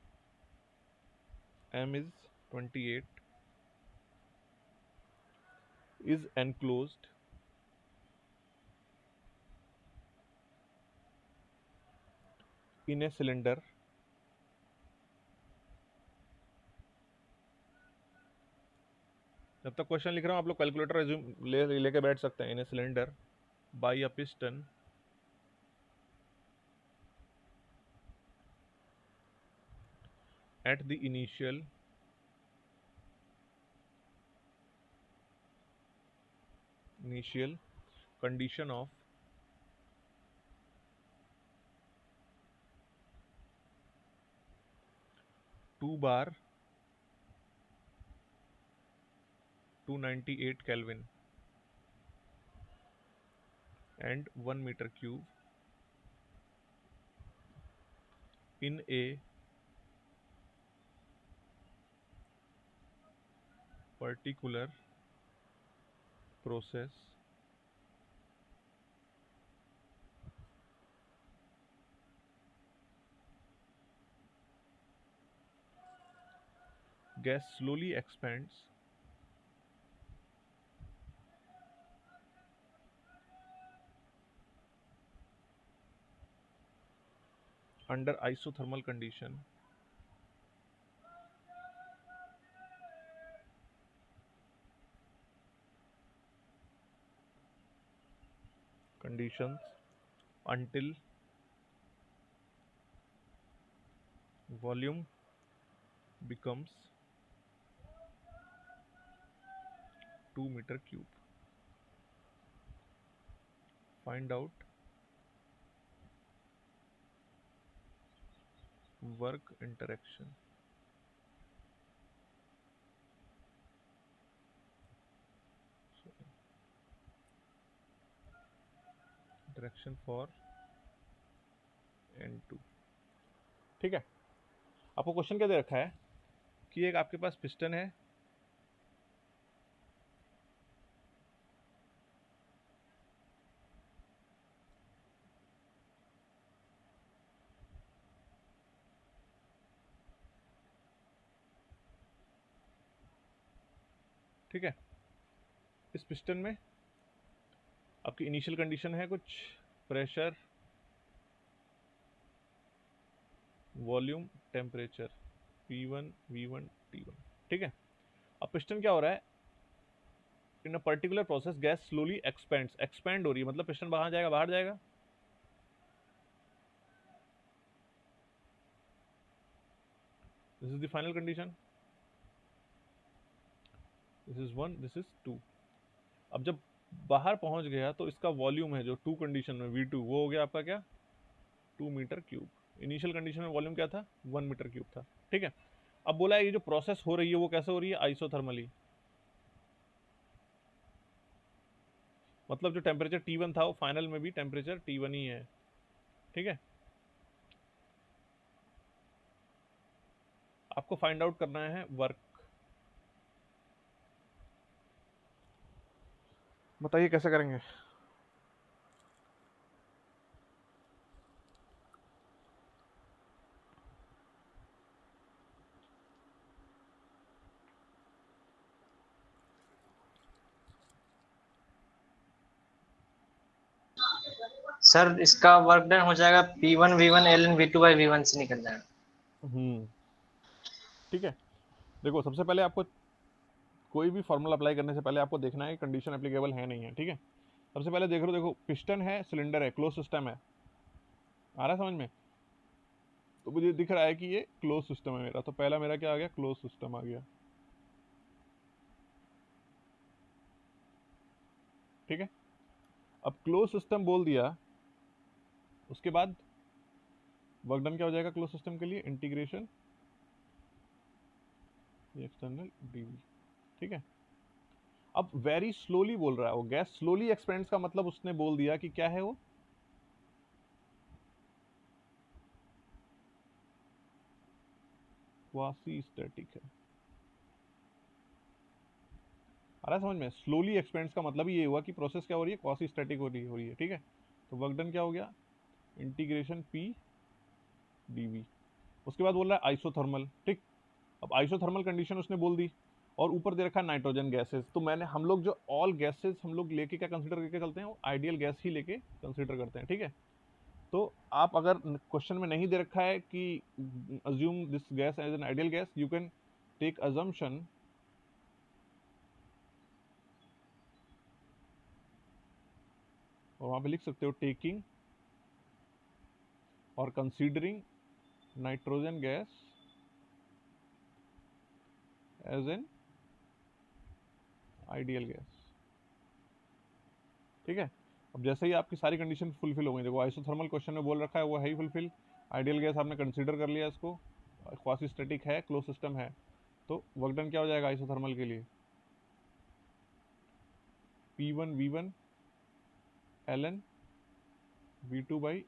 m is 28 is enclosed in a cylinder जब तक question लिख रहा हूँ आप लोग calculator लेके बैठ सकते हैं। In a cylinder by a piston at the initial condition of two bar 298 Kelvin and 1 meter cube in a particular process gas slowly expands under isothermal conditions until volume becomes 2 meter cube. Find out work interaction. Interaction for N2, ठीक है। आपको question क्या दे रखा है कि एक आपके पास piston है, ठीक है। इस पिस्टन में आपकी इनिशियल कंडीशन है कुछ pressure, volume, temperature P1 V1 T1, ठीक है। अब पिस्टन क्या हो रहा है, in a particular process gas slowly expands, expand हो रही है मतलब पिस्टन बाहर जाएगा, बाहर जाएगा। This is the final condition, this is 1, this is 2। अब जब बाहर पहुंच गया तो इसका वॉल्यूम है जो 2 कंडीशन में V2 वो हो गया आपका क्या 2 मीटर क्यूब। इनिशियल कंडीशन में वॉल्यूम क्या था 1 मीटर क्यूब था, ठीक है। अब बोला है ये जो प्रोसेस हो रही है वो कैसे हो रही है आइसोथर्मली, मतलब जो टेम्परेचर T1 था वो फाइनल में भी टेम्परेचर T1 ही है, ठीक है। आपको फाइंड आउट करना है वर्क, बताइए कैसे करेंगे। सर इसका वर्क डन हो जाएगा P1 V1 ln V2 by V1 से निकल जाएगा। ठीक है, देखो सबसे पहले आपको कोई भी फॉर्मूला अप्लाई करने से पहले आपको देखना है कंडीशन एप्लीकेबल है नहीं है, ठीक है। सबसे पहले देख लो, देखो पिस्टन है, सिलेंडर है, क्लोज सिस्टम है, आ रहा है समझ में। तो मुझे दिख रहा है कि ये क्लोज सिस्टम है मेरा, तो पहला मेरा क्या आ गया क्लोज सिस्टम आ गया, ठीक है। अब क्लोज सिस्टम बोल दिया, उसके बाद वर्क डन क्या हो जाएगा क्लोज सिस्टम के लिए इंटीग्रेशन एक्सटर्नल डीवी, ठीक है। अब वेरी स्लोली बोल रहा है वो, गैस स्लोली एक्सपेंड्स का मतलब उसने बोल दिया कि क्या है वो क्वासी स्टैटिक है। आ रहा है समझ में, स्लोली एक्सपेंड्स का मतलब ही ये हुआ कि प्रोसेस क्या हो रही है क्वासी स्टैटिक हो रही है, ठीक है। तो वर्क डन क्या हो गया इंटीग्रेशन पी डीवी। उसके बाद बोल रहा है आइसोथर्मल, ठीक। अब आइसोथर्मल कंडीशन उसने बोल दी और ऊपर दे रखा है नाइट्रोजन गैसेस। तो मैंने हम लोग जो ऑल गैसेस हम लोग लेके क्या कंसीडर करके चलते हैं वो आइडियल गैस ही लेके कंसीडर करते हैं, ठीक है। तो आप अगर क्वेश्चन में नहीं दे रखा है कि assume this gas as an ideal gas, you can take assumption और वहां पे लिख सकते हो टेकिंग और considering nitrogen gas as an ideal gas, ठीक है। अब जैसे ही आपकी सारी कंडीशन फुलफिल हो गई, देखो आइसोथर्मल क्वेश्चन में बोल रखा है वो है ही फुलफिल, आइडियल गैस आपने कंसीडर कर लिया इसको, क्वासी स्टैटिक है, क्लोज सिस्टम है, तो वर्क डन क्या हो जाएगा आइसोथर्मल के लिए P1 V1 ln V2 by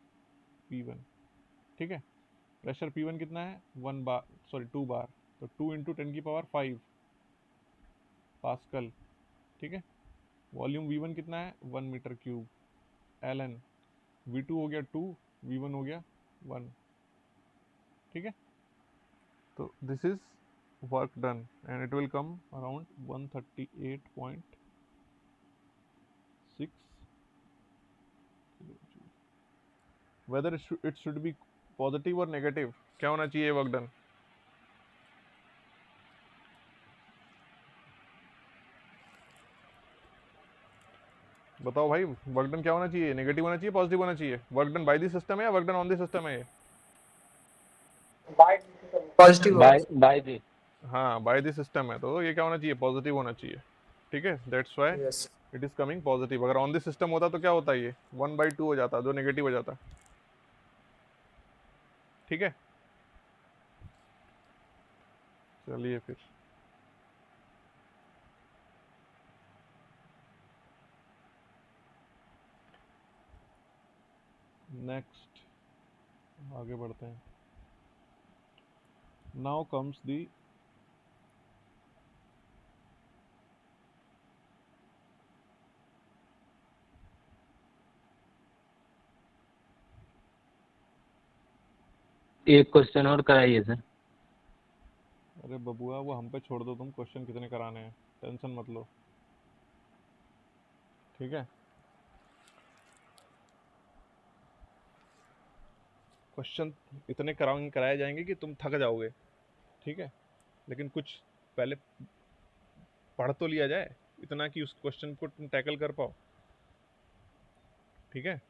P1, ठीक है। प्रेशर P1 कितना है 1 बार, सॉरी 2 बार, तो 2 इंटू 10⁵ पास्कल, ठीक है। वॉल्यूम V1 कितना है 1 मीटर क्यूब, ln V2 हो गया 2, V1 हो गया 1, ठीक है। तो this is work done and it will come around 138.6 whether it should be positive और नेगेटिव, क्या होना चाहिए वर्क डन। बताओ भाई वर्क डन क्या होना चाहिए, नेगेटिव होना चाहिए पॉजिटिव होना चाहिए, work done by the system है या work done on the system है ये। Positive by the. हाँ बाय द सिस्टम है तो ये क्या होना चाहिए पॉजिटिव होना चाहिए, ठीक है। That's why yes it is coming positive. अगर ऑन द सिस्टम होता तो क्या होता ये 1/2 हो जाता, जो नेगेटिव हो जाता, ठीक है। चलिए फिर नेक्स्ट आगे बढ़ते हैं। नाउ कम्स दी एक क्वेश्चन और कराइए सर। अरे बबुआ वो हम पे छोड़ दो, तुम क्वेश्चन कितने कराने हैं टेंशन मत लो, ठीक है। क्वेश्चन इतने कराए जाएंगे कि तुम थक जाओगे, ठीक है। लेकिन कुछ पहले पढ़ तो लिया जाए, इतना कि उस क्वेश्चन को तुम टैकल कर पाओ, ठीक है।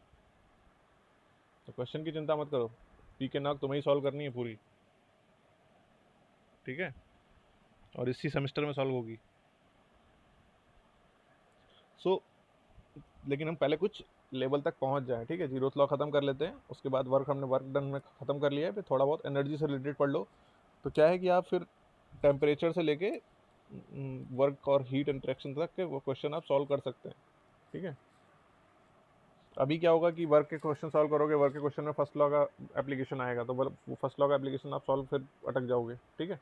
तो क्वेश्चन की चिंता मत करो, पीके नाक तुम्हें ही सॉल्व करनी है पूरी, ठीक है, और इसी सेमेस्टर में सॉल्व होगी। सो लेकिन हम पहले कुछ लेवल तक पहुंच जाएं, ठीक है। जीरोथ लॉ खत्म कर लेते हैं, उसके बाद हमने वर्क डन में खत्म कर लिया है, फिर थोड़ा बहुत एनर्जी से रिलेटेड पढ़ लो। तो क्या है कि आप फिर टेम्परेचर से लेके वर्क और हीट इंटरेक्शन तक के वो क्वेश्चन आप सॉल्व कर सकते हैं, ठीक है। अभी क्या होगा कि वर्क के क्वेश्चन सॉल्व करोगे, वर्क के क्वेश्चन में फर्स्ट लॉ का एप्लीकेशन आएगा, तो वो फर्स्ट लॉ का एप्लीकेशन आप सॉल्व फिर अटक जाओगे, ठीक है।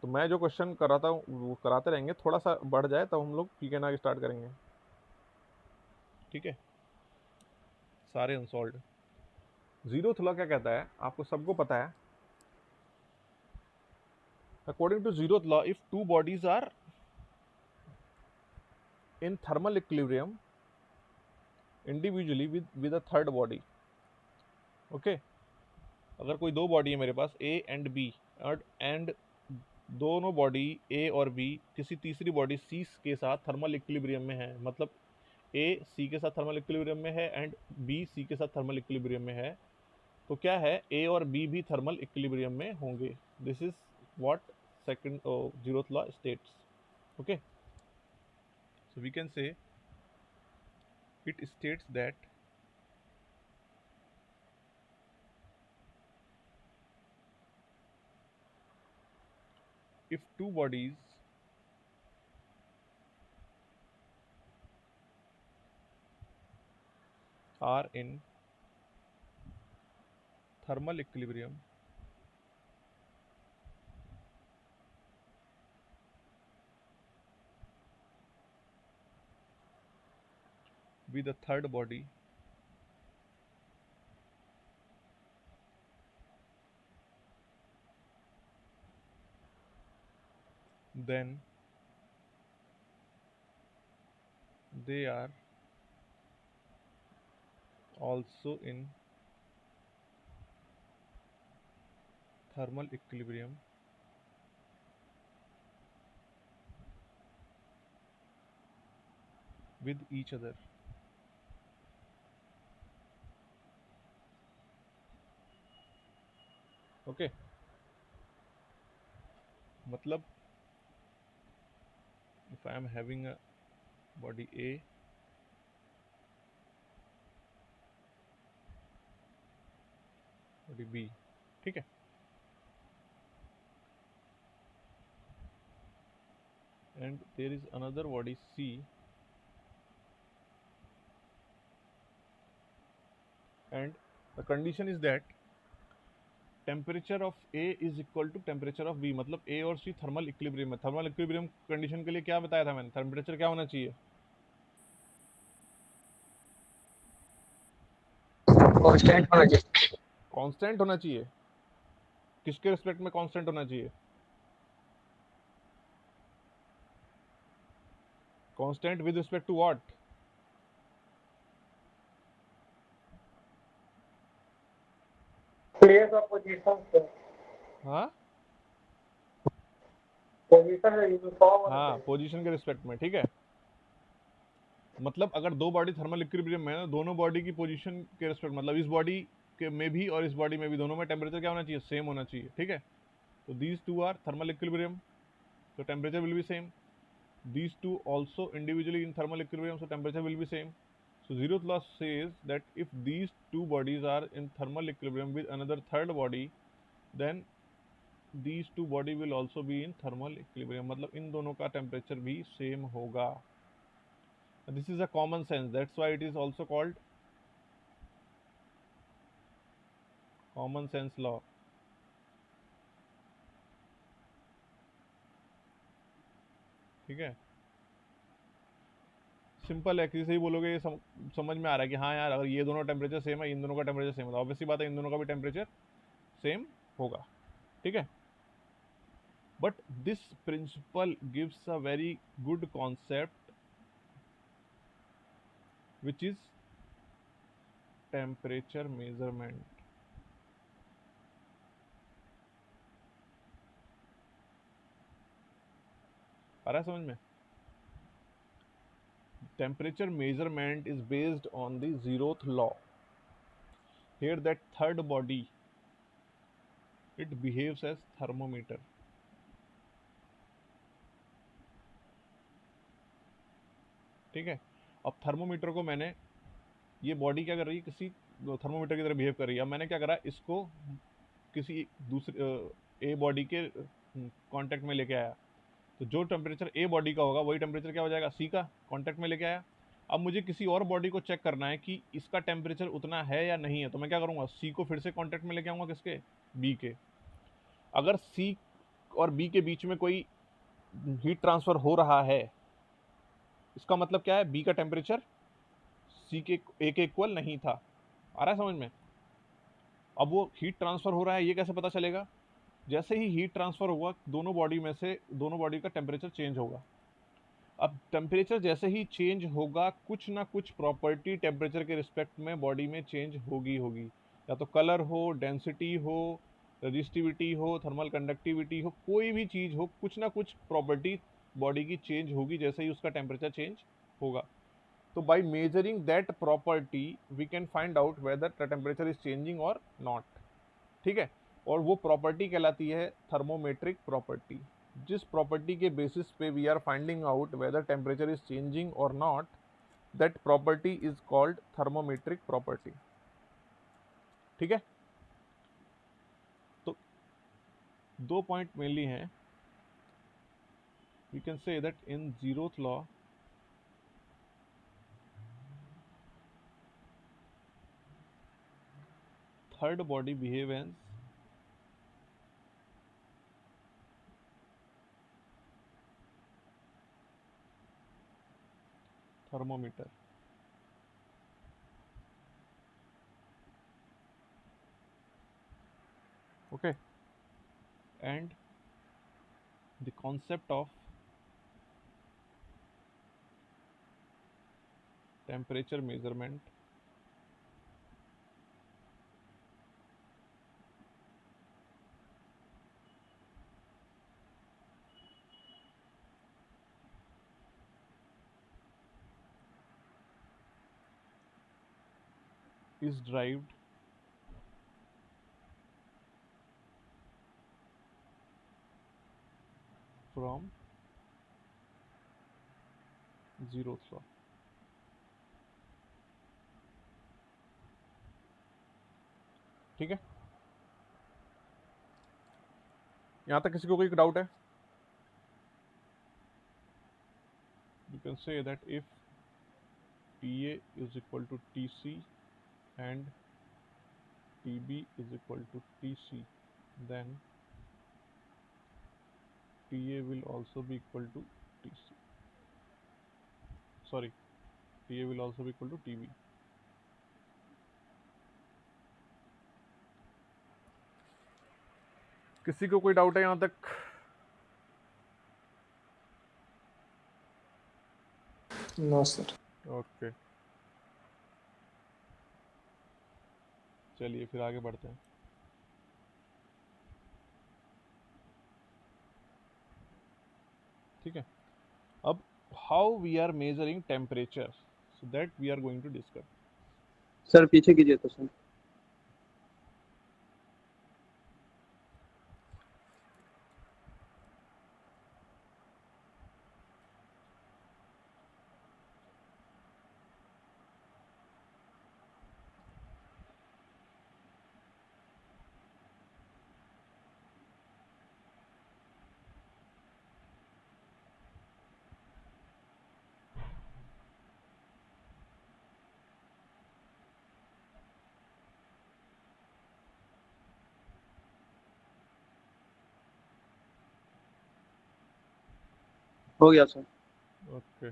तो मैं जो क्वेश्चन कराता हूँ वो कराते रहेंगे, थोड़ा सा बढ़ जाए तब हम लोग पीके नाक स्टार्ट करेंगे, ठीक है। सारे अनसॉल्व। जीरोथ लॉ क्या कहता है, आपको सबको पता है। According to zeroth law, if two bodies are in thermal equilibrium individually with a third body, okay. अगर कोई दो बॉडी है मेरे पास, ए एंड बी, एंड दोनों बॉडी ए और बी किसी तीसरी बॉडी सी के साथ थर्मल इक्विलिब्रियम में है, मतलब ए सी के साथ थर्मल इक्विलिब्रियम में है एंड बी सी के साथ थर्मल इक्विलिब्रियम में है, तो क्या है, ए और बी भी थर्मल इक्विलिब्रियम में होंगे। This is what second zeroth law states, okay. So we can say it states that if two bodies are in thermal equilibrium with a third body, then they are also in thermal equilibrium with each other, okay। मतलब if I am having a body A body B, ठीक है, and there is another body C, and the condition is that temperature of A is equal to temperature of B, मतलब A और C thermal equilibrium में। Thermal equilibrium condition के लिए क्या बताया था मैंने, टेम्परेचर क्या होना चाहिए, कांस्टेंट होना चाहिए। कांस्टेंट होना चाहिए। किसके रिस्पेक्ट में कांस्टेंट होना चाहिए, constant with respect to what, place of position, हाँ पोजीशन यूनिफॉर्म होना हाँ, चाहिए। पोजीशन के रिस्पेक्ट में, ठीक है। मतलब अगर दो बॉडी थर्मल इक्विलिब्रियम में है ना, दोनों बॉडी की पोजीशन के रिस्पेक्ट, मतलब इस बॉडी के में भी और इस बॉडी में भी, दोनों में टेम्परेचर क्या होना चाहिए, सेम होना चाहिए, ठीक है। तो these two are thermal equilibrium, so temperature will be same. These two also individually in thermal equilibrium, so temperature will be same. So zeroth law says that if these two bodies are in thermal equilibrium with another third body, then these two body will also be in thermal equilibrium, मतलब इन दोनों का temperature भी same होगा। This is a common sense, that's why it is also called common sense law, ठीक है। Simple है, किसी से ही बोलोगे ये समझ में आ रहा है कि हाँ यार, अगर ये दोनों टेम्परेचर सेम है, इन दोनों का टेम्परेचर सेम है, तो ऑब्वियसली बात है इन दोनों का भी टेम्परेचर सेम होगा, ठीक है। But this principle gives a very good concept which is temperature measurement. आ रहा है समझ में, temperature measurement is based on the zeroth law. Here that third body, it behaves as thermometer. ठीक है, अब थर्मोमीटर को मैंने, ये बॉडी क्या कर रही है, किसी थर्मोमीटर की तरह बिहेव कर रही है। अब मैंने क्या करा, इसको किसी दूसरे ए बॉडी के कांटेक्ट में लेके आया, तो जो टेम्परेचर ए बॉडी का होगा वही टेम्परेचर क्या हो जाएगा, सी का, कांटेक्ट में लेके आया। अब मुझे किसी और बॉडी को चेक करना है कि इसका टेम्परेचर उतना है या नहीं है, तो मैं क्या करूंगा, सी को फिर से कांटेक्ट में लेके आऊंगा, किसके, बी के। अगर सी और बी के बीच में कोई हीट ट्रांसफर हो रहा है, इसका मतलब क्या है, बी का टेम्परेचर सी के ए के इक्वल नहीं था। आ रहा है समझ में? अब वो हीट ट्रांसफर हो रहा है, ये कैसे पता चलेगा, जैसे ही हीट ट्रांसफर होगा दोनों बॉडी में से दोनों बॉडी का टेम्परेचर चेंज होगा। अब टेम्परेचर जैसे ही चेंज होगा, कुछ ना कुछ प्रॉपर्टी टेम्परेचर के रिस्पेक्ट में बॉडी में चेंज होगी, या तो कलर हो, डेंसिटी हो, रेजिस्टिविटी हो, थर्मल कंडक्टिविटी हो, कोई भी चीज़ हो, कुछ ना कुछ प्रॉपर्टी बॉडी की चेंज होगी जैसे ही उसका टेम्परेचर चेंज होगा। तो by measuring that property we can find out whether the temperature is changing और नॉट। ठीक है, और वो प्रॉपर्टी कहलाती है थर्मोमेट्रिक प्रॉपर्टी। जिस प्रॉपर्टी के बेसिस पे we are finding out whether temperature is changing और नॉट, that property is called thermometric property. ठीक है, तो दो पॉइंट मेनली हैं। We can say that in zeroth law third body behave as thermometer. Okay, and the concept of temperature measurement is derived from zeroth law. ठीक है, यहां तक किसी को कोई डाउट है? You can say that if TA is equal to TC and TB is equal to TC, then TA will also be equal to TC. Sorry, TA will also be equal to TB. किसी को कोई doubt है यहां तक? No sir. Okay, चलिए फिर आगे बढ़ते हैं। ठीक है, अब how we are measuring temperature, so that we are going to discuss. Sir पीछे कीजिए तो सर। हो गया सर। ओके,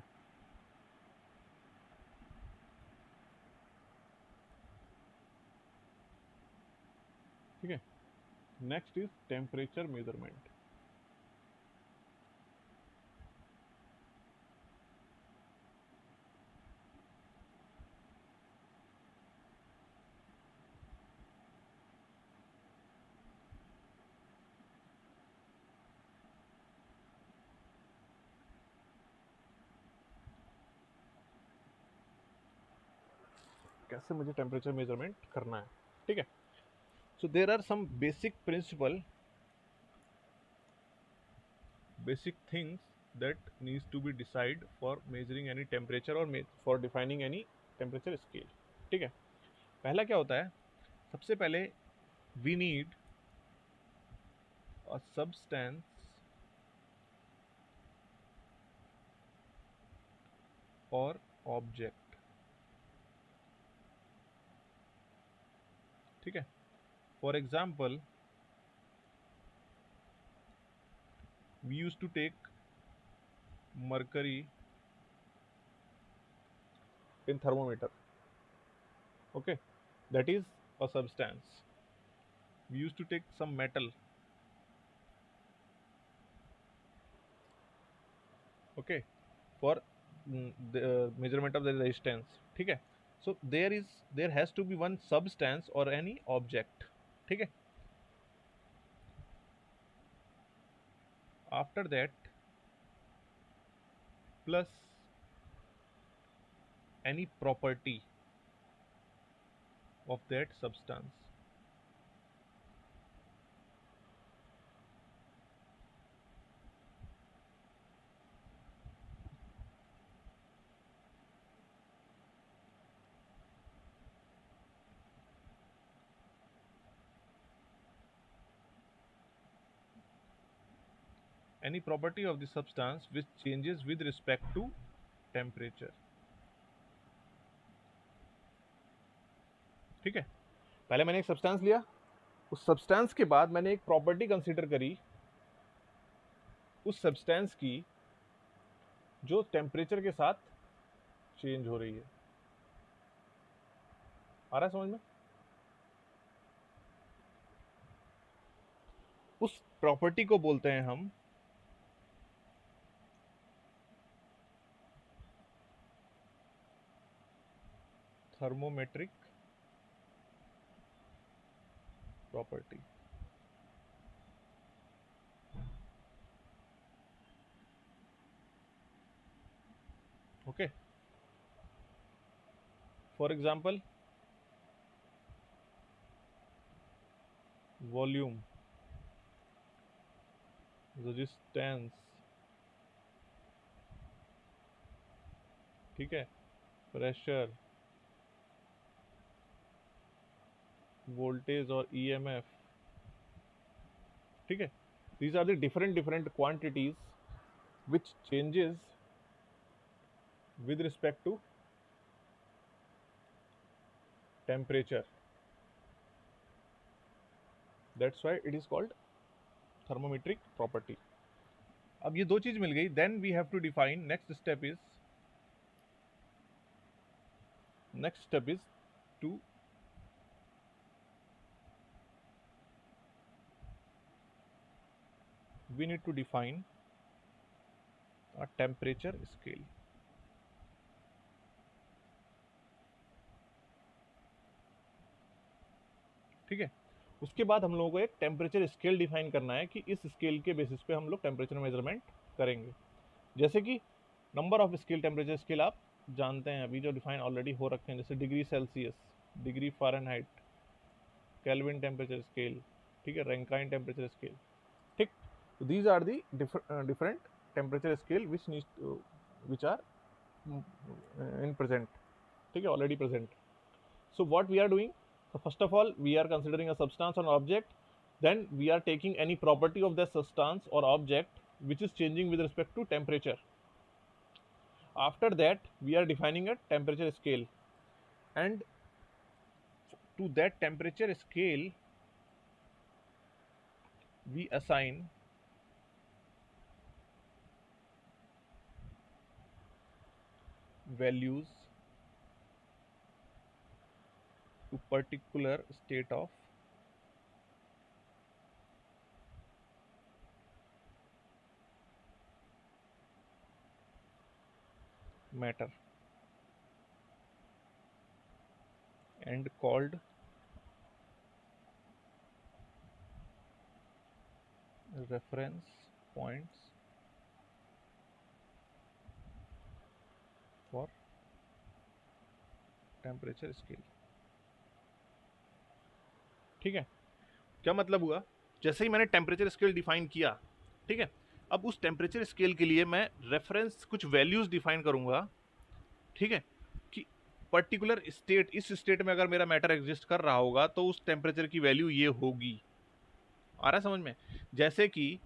ठीक है, नेक्स्ट इज टेम्परेचर मेजरमेंट। कैसे मुझे टेम्परेचर मेजरमेंट करना है, ठीक है। So there are some basic principle, basic things that needs to be decide for measuring any temperature or for defining any temperature scale, ठीक है। पहला क्या होता है, सबसे पहले we need a substance or object, ठीक है। For example, we used to take mercury in thermometer, okay, that is a substance. We used to take some metal, okay, for the measurement of the resistance, ठीक है। So there has to be one substance or any object, ठीक है। After that, plus any property of that substance, any property of the substance which changes with respect to temperature, ठीक है। पहले मैंने एक substance लिया, उस सब्सटेंस के बाद मैंने एक प्रॉपर्टी कंसीडर करी उस सब्सटेंस की जो टेम्परेचर के साथ चेंज हो रही है। आ रहा है समझ में? उस प्रॉपर्टी को बोलते हैं हम thermometric property, okay. For example, volume, resistance, ठीक है, प्रेशर, वोल्टेज और ईएमएफ, ठीक है। These are the different quantities which changes with respect to temperature. That's why it is called thermometric property. अब ये दो चीज मिल गई, then we have to define next step is to we need to define a temperature scale, ठीक है। उसके बाद हम लोगों को एक टेम्परेचर स्केल डिफाइन करना है कि इस स्केल के बेसिस पे हम लोग टेम्परेचर मेजरमेंट करेंगे। जैसे कि number of scale, temperature scale आप जानते हैं अभी जो डिफाइन ऑलरेडी हो रखे हैं, जैसे degree Celsius, degree Fahrenheit, Kelvin temperature scale, ठीक है, रैंकाइन टेम्परेचर स्केल, ठीक। These are the different temperature scale which are in present, ठीक है, already present. So what we are doing? So first of all, we are considering a substance or object. Then we are taking any property of that substance or object which is changing with respect to temperature. After that, we are defining a temperature scale, and to that temperature scale, we assign values to particular state of matter and called reference points for temperature scale. ठीक है, क्या मतलब हुआ, जैसे ही मैंने temperature scale define किया, ठीक है, अब उस टेम्परेचर स्केल के लिए मैं रेफरेंस कुछ वैल्यूज डिफाइन करूंगा, ठीक है, कि पर्टिकुलर स्टेट, इस स्टेट में अगर मेरा मैटर एग्जिस्ट कर रहा होगा तो उस टेम्परेचर की वैल्यू ये होगी। आ रहा है समझ में? जैसे कि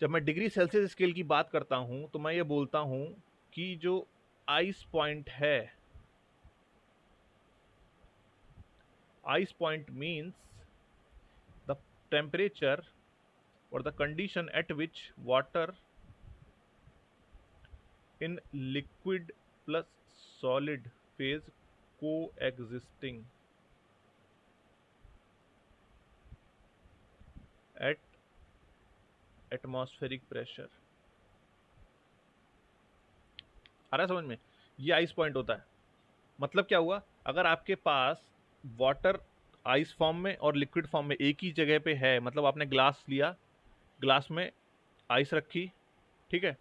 जब मैं डिग्री सेल्सियस स्केल की बात करता हूं तो मैं ये बोलता हूं कि जो आइस पॉइंट है, ice point means the temperature or the condition at which water in liquid plus solid phase coexisting at atmospheric pressure। आ रहा है समझ में? ये आइस पॉइंट होता है। मतलब क्या हुआ, अगर आपके पास वाटर आइस फॉर्म में और लिक्विड फॉर्म में एक ही जगह पे है, मतलब आपने ग्लास लिया, ग्लास में आइस रखी, ठीक है,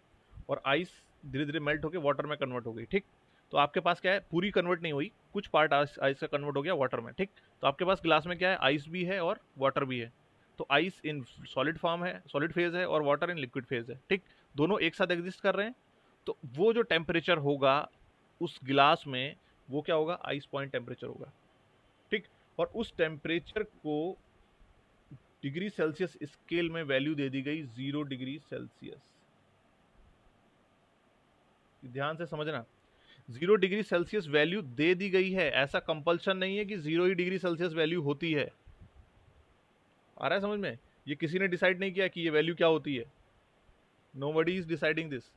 और आइस धीरे धीरे मेल्ट होकर वाटर में कन्वर्ट हो गई, ठीक, तो आपके पास क्या है, पूरी कन्वर्ट नहीं हुई, कुछ पार्ट आइस का कन्वर्ट हो गया वाटर में, ठीक, तो आपके पास ग्लास में क्या है, आइस भी है और वाटर भी है। तो आइस इन सॉलिड फॉर्म है, सॉलिड फेज है, और वाटर इन लिक्विड फेज है, ठीक, दोनों एक साथ एग्जिस्ट कर रहे हैं। तो वो जो टेम्परेचर होगा उस गिलास में, वो क्या होगा, आइस पॉइंट टेम्परेचर होगा, ठीक, और उस टेम्परेचर को डिग्री सेल्सियस स्केल में वैल्यू दे दी गई 0 डिग्री सेल्सियस। ध्यान से समझना, 0 डिग्री सेल्सियस वैल्यू दे दी गई है, ऐसा कंपल्शन नहीं है कि 0 ही डिग्री सेल्सियस वैल्यू होती है। आ रहा है समझ में? ये किसी ने डिसाइड नहीं किया कि ये वैल्यू क्या होती है। Nobody is deciding this.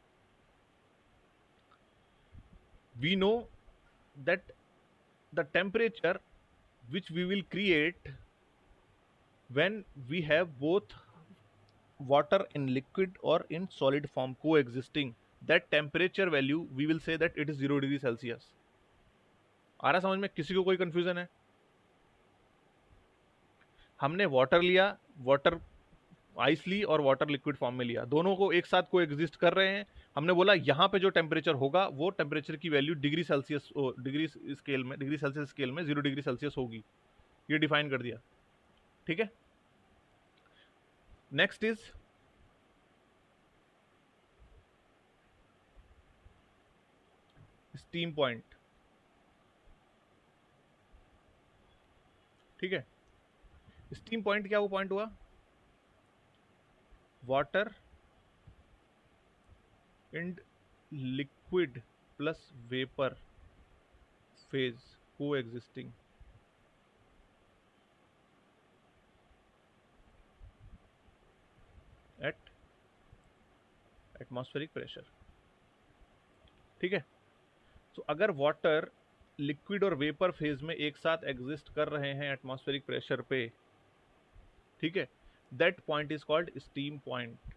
We know that the temperature which we will create when we have both water in liquid or in solid form coexisting, that temperature value we will say that it is 0 degree Celsius। आ रहा समझ में? किसी को कोई confusion है? हमने water लिया, water ice ली और वाटर लिक्विड फॉर्म में लिया, दोनों को एक साथ को एग्जिस्ट कर रहे हैं। हमने बोला यहाँ पे जो टेम्परेचर होगा वो टेम्परेचर की value degree Celsius, degree scale में, डिग्री सेल्सियस स्केल में 0 डिग्री सेल्सियस होगी, ये डिफाइन कर दिया, ठीक है। नेक्स्ट इज स्टीम पॉइंट, ठीक है। स्टीम पॉइंट क्या वो पॉइंट हुआ, water and liquid plus vapour phase को एग्जिस्टिंग एट एटमॉस्फेरिक प्रेशर, ठीक है। तो अगर वाटर, लिक्विड और वेपर फेज में एक साथ एग्जिस्ट कर रहे हैं एटमॉस्फेरिक प्रेशर पे, ठीक है, that point is called steam point.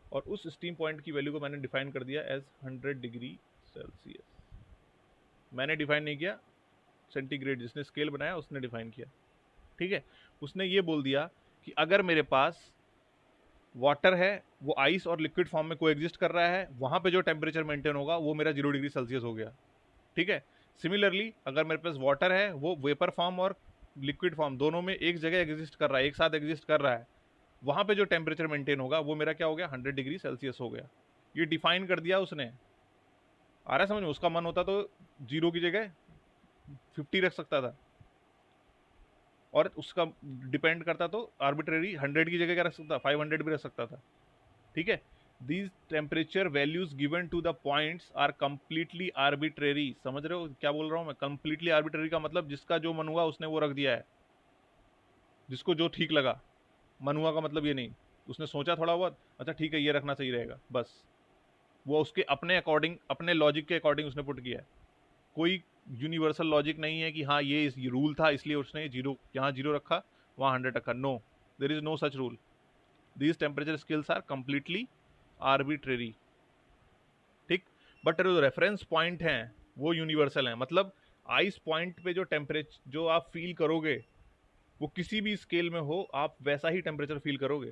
और उस स्टीम पॉइंट की वैल्यू को मैंने डिफाइन कर दिया एज 100 डिग्री सेल्सियस। मैंने डिफाइन नहीं किया, सेंटीग्रेड जिसने स्केल बनाया उसने डिफाइन किया, ठीक है। उसने ये बोल दिया कि अगर मेरे पास वाटर है, वो आइस और लिक्विड फॉर्म में कोएग्जिस्ट कर रहा है, वहां पे जो टेम्परेचर मेंटेन होगा वो मेरा 0 डिग्री सेल्सियस हो गया, ठीक है। सिमिलरली अगर मेरे पास वाटर है, वो वेपर फॉर्म और लिक्विड फॉर्म दोनों में एक जगह एग्जिस्ट कर रहा है, एक साथ एग्जिस्ट कर रहा है, वहां पे जो टेम्परेचर मेंटेन होगा वो मेरा क्या हो गया, 100 डिग्री सेल्सियस हो गया। ये डिफाइन कर दिया उसने। आ रहा है समझ में? उसका मन होता तो 0 की जगह 50 रख सकता था, और उसका डिपेंड करता तो आर्बिट्रेरी 100 की जगह क्या रख सकता, 500 भी रख सकता था, ठीक है। These temperature values given to the points are completely arbitrary। समझ रहे हो क्या बोल रहा हूँ मैं? completely arbitrary का मतलब जिसका जो मन हुआ उसने वो रख दिया है, जिसको जो ठीक लगा। मन हुआ का मतलब ये नहीं, उसने सोचा थोड़ा बहुत, अच्छा ठीक है ये रखना सही रहेगा, बस वो उसके अपने अकॉर्डिंग, अपने लॉजिक के अकॉर्डिंग उसने पुट किया है। कोई यूनिवर्सल लॉजिक नहीं है कि हाँ ये रूल था इसलिए उसने 0 यहाँ 0 रखा वहाँ 100 रखा। No, there is no such rule. These temperature scales are completely arbitrary, ठीक। बट जो रेफरेंस पॉइंट हैं वो यूनिवर्सल हैं। मतलब आइस पॉइंट पे जो टेम्परेचर जो आप फील करोगे वो किसी भी स्केल में हो, आप वैसा ही टेम्परेचर फील करोगे।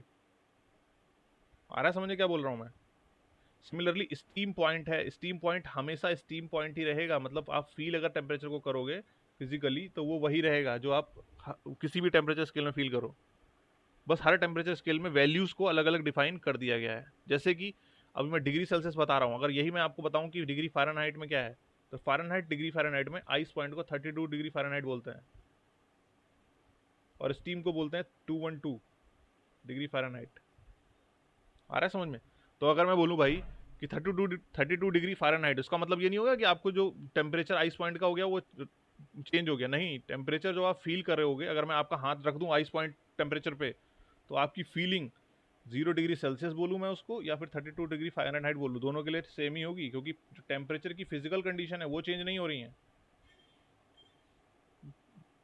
आ रहा है समझे क्या बोल रहा हूं मैं? सिमिलरली स्टीम पॉइंट है, स्टीम पॉइंट हमेशा स्टीम पॉइंट ही रहेगा, मतलब आप फील अगर टेम्परेचर को करोगे फिजिकली तो वो वही रहेगा जो आप किसी भी टेम्परेचर स्केल में फील करो। बस हर टेम्परेचर स्केल में वैल्यूज को अलग अलग डिफाइन कर दिया गया है। जैसे कि अभी मैं डिग्री सेल्सियस बता रहा हूँ, अगर यही मैं आपको बताऊं कि डिग्री फ़ारेनहाइट में क्या है, तो फ़ारेनहाइट डिग्री फ़ारेनहाइट में आइस पॉइंट को 32 डिग्री फ़ारेनहाइट बोलते हैं और स्टीम को बोलते हैं 212 डिग्री फ़ारेनहाइट। आ रहा है समझ में? तो अगर मैं बोलूँ भाई कि 32 डिग्री फ़ारेनहाइट, उसका मतलब ये नहीं होगा कि आपको जो टेम्परेचर आइस पॉइंट का हो गया वो चेंज हो गया, नहीं। टेम्परेचर जो आप फील कर रहे होगे, अगर मैं आपका हाथ रख दूं आइस पॉइंट टेम्परेचर पे, तो आपकी फीलिंग 0 डिग्री सेल्सियस बोलूँ मैं उसको या फिर 32 डिग्री फ़ारेनहाइट बोलूँ, दोनों के लिए सेम ही होगी, क्योंकि जो टेम्परेचर की फिजिकल कंडीशन है वो चेंज नहीं हो रही है।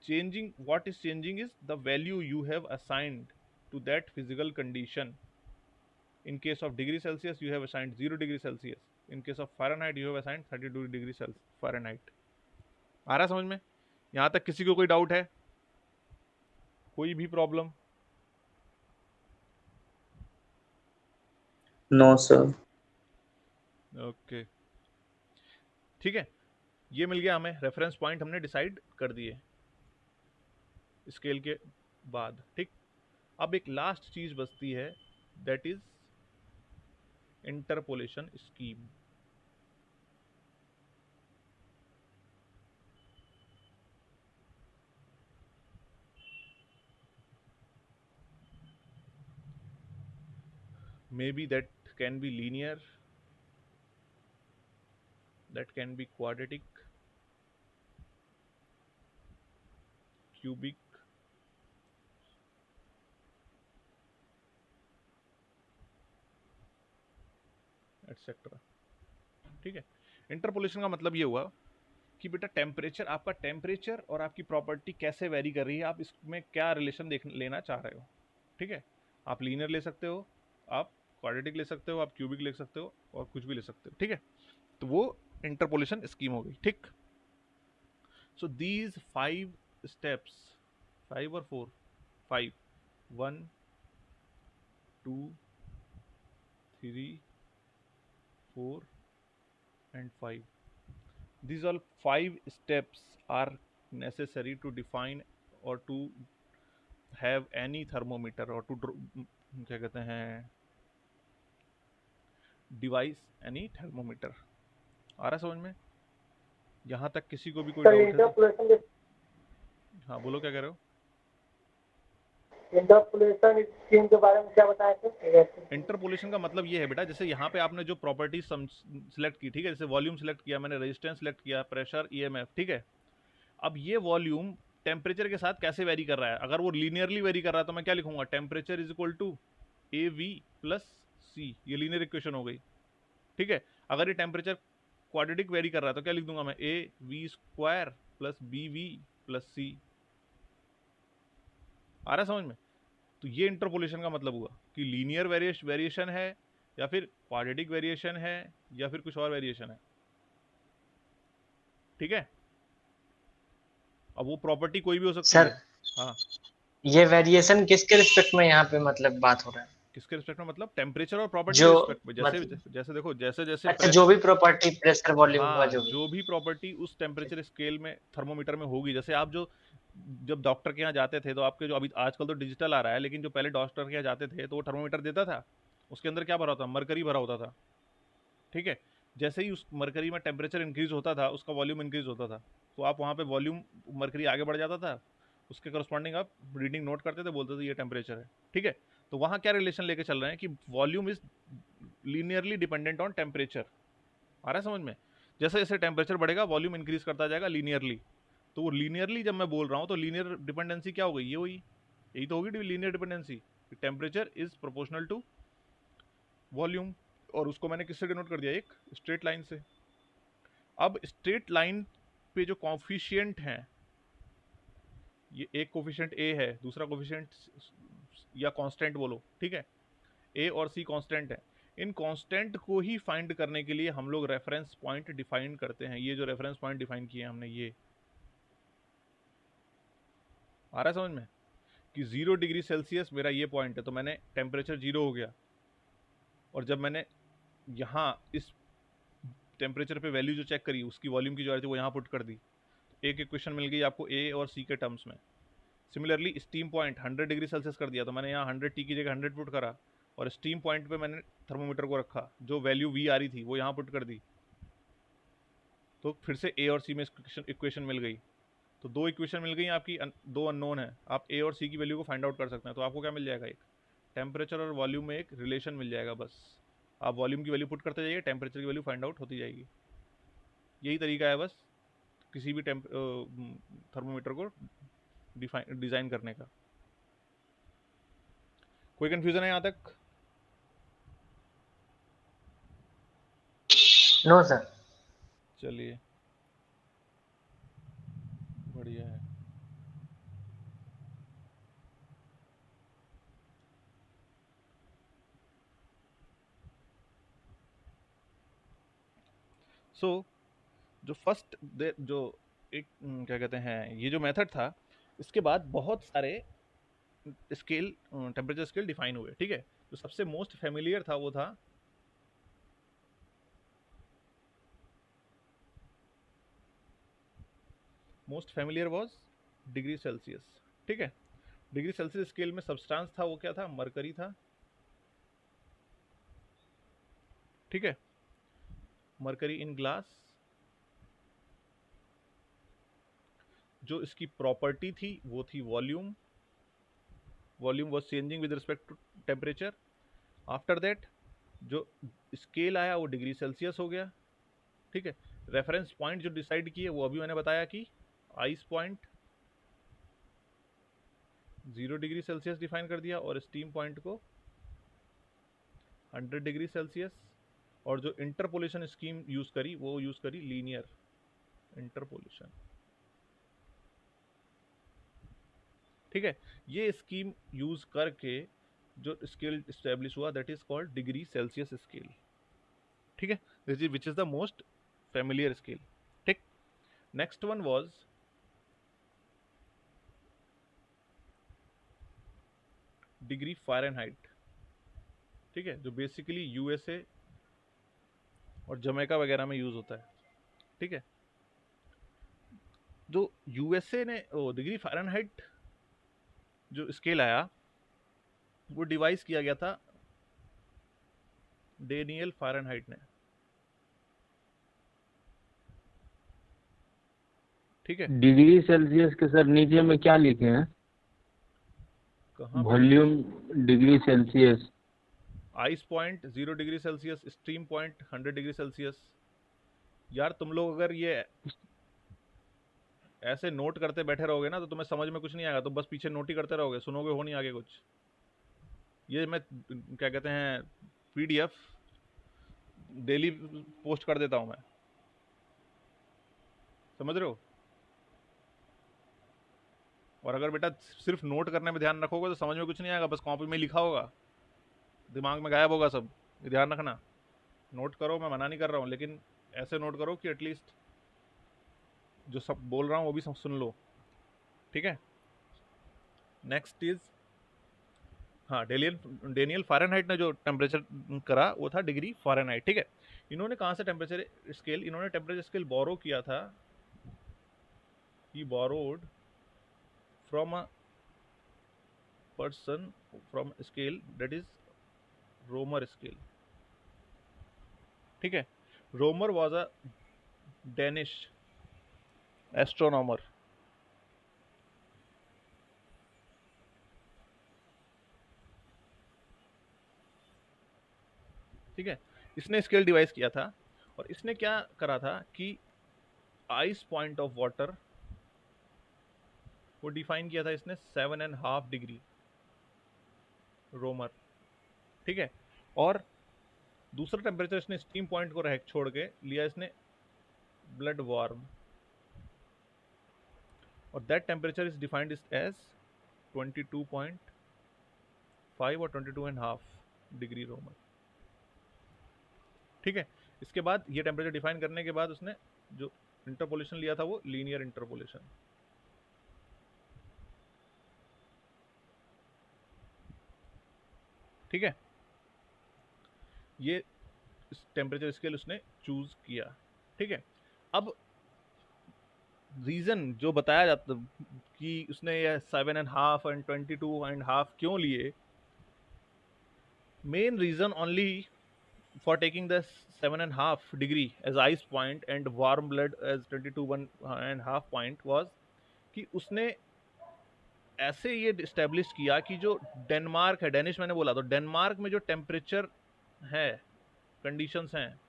Changing, what is changing is the value you have assigned to that physical condition. In case of degree Celsius, you have assigned 0 degree Celsius. In case of Fahrenheit, you have assigned 32 degree Fahrenheit. आ रहा समझ में? यहाँ तक किसी को कोई doubt है? कोई भी प्रॉब्लम? No sir. ओके, ठीक है। ये मिल गया हमें, रेफरेंस पॉइंट हमने डिसाइड कर दिए स्केल के बाद, ठीक। अब एक लास्ट चीज बचती है, that is interpolation scheme. Maybe that can be linear, that can be quadratic, cubic, etcetera, ठीक है। इंटरपोलेशन का मतलब ये हुआ कि बेटा टेम्परेचर, आपका टेम्परेचर और आपकी प्रॉपर्टी कैसे वेरी कर रही है, आप इसमें क्या रिलेशन लेना चाह रहे हो, ठीक है। आप लीनियर ले सकते हो, आप क्वाड्रेटिक ले सकते हो, आप क्यूबिक ले सकते हो और कुछ भी ले सकते हो, ठीक है। तो वो इंटरपोलेशन स्कीम हो गई, ठीक। सो दीज 5 स्टेप्स, 5 और 4, 5, 1 2 3 4 and 5, these all 5 steps are necessary to define or to have any thermometer or to क्या कहते हैं, डिवाइस एनी थर्मोमीटर। आ रहा समझ में? यहाँ तक किसी को भी कोई सर डाउट है तो? इंटरपोलेशन, हाँ बोलो, क्या कह रहे हो? इंटरपोलेशन स्कीम के बारे में क्या बताया थे? इंटरपोलेशन का मतलब ये है बेटा, जैसे यहाँ पे आपने जो प्रॉपर्टी सिलेक्ट की, ठीक है, जैसे वॉल्यूम सिलेक्ट किया मैंने, रेजिस्टेंस सिलेक्ट किया, प्रेशर, ईएमएफ, ठीक है। अब ये वॉल्यूम टेम्परेचर के साथ कैसे वेरी कर रहा है? अगर वो लीनियरली वेरी कर रहा है तो मैं क्या लिखूंगा, temperature is equal to a V plus C, ये लीनियर इक्वेशन हो गई, ठीक है। अगर ये टेम्परेचर क्वाड्रेटिक वेरी कर रहा है तो क्या लिख दूंगा मैं, a V square plus b V plus C. आ रहा है समझ में? तो ये इंटरपोलेशन का मतलब हुआ कि लीनियर वेरिएशन है या फिर क्वाड्रेटिक वेरिएशन है या फिर कुछ और वेरिएशन है, ठीक है। अब वो प्रॉपर्टी कोई भी हो सकती सर है। हाँ, ये वेरिएशन किसके रिस्पेक्ट में यहाँ पे मतलब बात हो रहा है? किसके रिस्पेक्ट में मतलब? टेम्परेचर और प्रॉपर्टी के जो रिस्पेक्ट में। जैसे मतलब जैसे देखो, जैसे जैसे अच्छा, जो भी प्रॉपर्टी प्रेशर वॉल्यूम हुआ हाँ, जो भी। जो भी प्रॉपर्टी उस टेम्परेचर स्केल में थर्मोमीटर में होगी, जैसे आप जो जब डॉक्टर के यहाँ जाते थे तो आपके जो अभी आजकल तो डिजिटल आ रहा है, लेकिन जो पहले डॉक्टर के यहाँ जाते थे तो वो थर्मोमीटर देता था, उसके अंदर क्या भरा होता, मरकरी भरा होता था, ठीक है। जैसे ही उस मरकरी में टेम्परेचर इंक्रीज होता था, उसका वॉल्यूम इंक्रीज होता था, तो आप वहाँ पे वॉल्यूम, मरकरी आगे बढ़ जाता था, उसके करस्पॉन्डिंग आप रीडिंग नोट करते थे, बोलते थे ये टेम्परेचर है, ठीक है। तो वहाँ क्या रिलेशन लेके चल रहे हैं कि volume is linearly dependent on temperature. आ रहा है समझ में? जैसे जैसे टेम्परेचर बढ़ेगा वॉल्यूम इंक्रीज करता जाएगा लीनियरली। तो वो लीनियरली जब मैं बोल रहा हूँ तो लीनियर डिपेंडेंसी क्या हो गई, ये हुई, यही तो होगी linear dependency. Temperature is proportional to volume, और उसको मैंने किससे डिनोट कर दिया, एक स्ट्रेट लाइन से। अब स्ट्रेट लाइन पे जो कॉफिशिएंट हैं, ये एक कोफिशिएंट ए है, दूसरा कोफिशिएंट या कांस्टेंट बोलो, ठीक है, ए और सी कांस्टेंट है। इन कांस्टेंट को ही फाइंड करने के लिए हम लोग रेफरेंस पॉइंट डिफाइन करते हैं। ये जो रेफरेंस पॉइंट डिफाइन किए हमने, ये आ रहा है समझ में कि 0 डिग्री सेल्सियस मेरा ये पॉइंट है, तो मैंने टेम्परेचर 0 हो गया, और जब मैंने यहाँ इस टेम्परेचर पे वैल्यू जो चेक करी उसकी वॉल्यूम की जो आ रही थी वो यहाँ पुट कर दी, एक इक्वेशन मिल गई आपको ए और सी के टर्म्स में। Similarly steam point 100 degree Celsius कर दिया, तो मैंने यहाँ 100 टी की जगह 100 पुट करा, और स्टीम पॉइंट पे मैंने थर्मोमीटर को रखा, जो वैल्यू वी आ रही थी वो यहाँ पुट कर दी, तो फिर से ए और सी में इक्वेशन मिल गई। तो दो इक्वेशन मिल गई आपकी, दो अननोन है, आप ए और सी की वैल्यू को फाइंड आउट कर सकते हैं। तो आपको क्या मिल जाएगा, एक टेम्परेचर और वॉल्यूम में एक रिलेशन मिल जाएगा। बस आप वॉल्यूम की वैल्यू पुट करते जाइए, टेम्परेचर की वैल्यू फाइंड आउट होती जाएगी। यही तरीका है बस किसी भी थर्मोमीटर को डिज़ाइन करने का। कोई कंफ्यूजन है यहाँ तक? No sir. चलिए, बढ़िया है। सो जो फर्स्ट जो एक क्या कहते हैं, ये जो मेथड था, इसके बाद बहुत सारे स्केल, टेम्परेचर स्केल डिफाइन हुए। ठीक है, तो सबसे मोस्ट फेमिलियर था वो था most familiar was degree Celsius. ठीक है, डिग्री सेल्सियस स्केल में सब्सटेंस था वो क्या था, मरकरी था। ठीक है, मरकरी इन ग्लास। जो इसकी प्रॉपर्टी थी वो थी volume, volume was changing with respect to temperature. After that जो स्केल आया वो डिग्री सेल्सियस हो गया। ठीक है, रेफरेंस पॉइंट जो डिसाइड किए वो अभी मैंने बताया कि ice point 0 degree Celsius define कर दिया, और स्टीम पॉइंट को 100 डिग्री सेल्सियस। और जो इंटरपोलेशन स्कीम यूज करी वो यूज करी लीनियर इंटरपोलेशन। ठीक है, ये स्कीम यूज करके जो स्केल स्टैब्लिश हुआ that is called degree Celsius scale. ठीक है, which is the most familiar scale. ठीक, next one was degree Fahrenheit. ठीक है, जो बेसिकली यूएसए और जमैका वगैरह में यूज होता है। ठीक है, जो यूएसए ने डिग्री फ़ारेनहाइट जो स्केल आया वो डिवाइस किया गया था डेनियल फ़ारेनहाइट ने। ठीक है, डिग्री सेल्सियस के सर नीचे में क्या लिखे हैं? कहाँ पे? Volume degree Celsius. Ice point 0 degree Celsius, stream point 100 degree Celsius. यार तुम लोग अगर ये ऐसे नोट करते बैठे रहोगे ना तो तुम्हें समझ में कुछ नहीं आएगा, तो बस पीछे नोट ही करते रहोगे, सुनोगे हो नहीं आगे कुछ। ये मैं क्या कहते हैं पीडीएफ डेली पोस्ट कर देता हूं मैं, समझ रहे हो? और अगर बेटा सिर्फ नोट करने में ध्यान रखोगे तो समझ में कुछ नहीं आएगा, बस कॉपी में लिखा होगा, दिमाग में गायब होगा सब। ये ध्यान रखना, नोट करो, मैं मना नहीं कर रहा हूँ, लेकिन ऐसे नोट करो कि एटलीस्ट जो सब बोल रहा हूँ वो भी सब सुन लो। ठीक है, नेक्स्ट इज हाँ डेनियल फ़ारेनहाइट ने जो टेम्परेचर करा वो था डिग्री फ़ारेनहाइट। ठीक है, इन्होंने कहाँ से टेम्परेचर स्केल, इन्होंने टेम्परेचर स्केल बोरो किया था, he borrowed from a person from scale that is Romer scale. ठीक है, Romer was a Danish astronomer. ठीक है, इसने स्केल डिवाइस किया था, और इसने क्या करा था कि आइस पॉइंट ऑफ वाटर वो डिफाइन किया था इसने 7.5 डिग्री रोमर। ठीक है, और दूसरा टेम्परेचर इसने स्टीम पॉइंट को रह छोड़ के लिया इसने ब्लड वार्म, और that temperature is defined as 22.5 और 22.5 डिग्री रोमर। ठीक है, इसके बाद ये टेम्परेचर डिफाइन करने के बाद उसने जो इंटरपोलेशन लिया था वो लीनियर इंटरपोलेशन। ठीक है, ये टेम्परेचर स्केल उसने चूज किया। ठीक है, अब रीजन जो बताया जाता कि उसने ये 7.5 एंड 22.5 क्यों लिए, main reason only for taking the 7.5 degree as ice point and warm blood as 22.5 point was कि उसने ऐसे ये इस्टेब्लिश किया कि जो डेनमार्क है, डेनिश मैंने बोला, तो डेनमार्क में जो टेम्परेचर है, कंडीशंस हैं,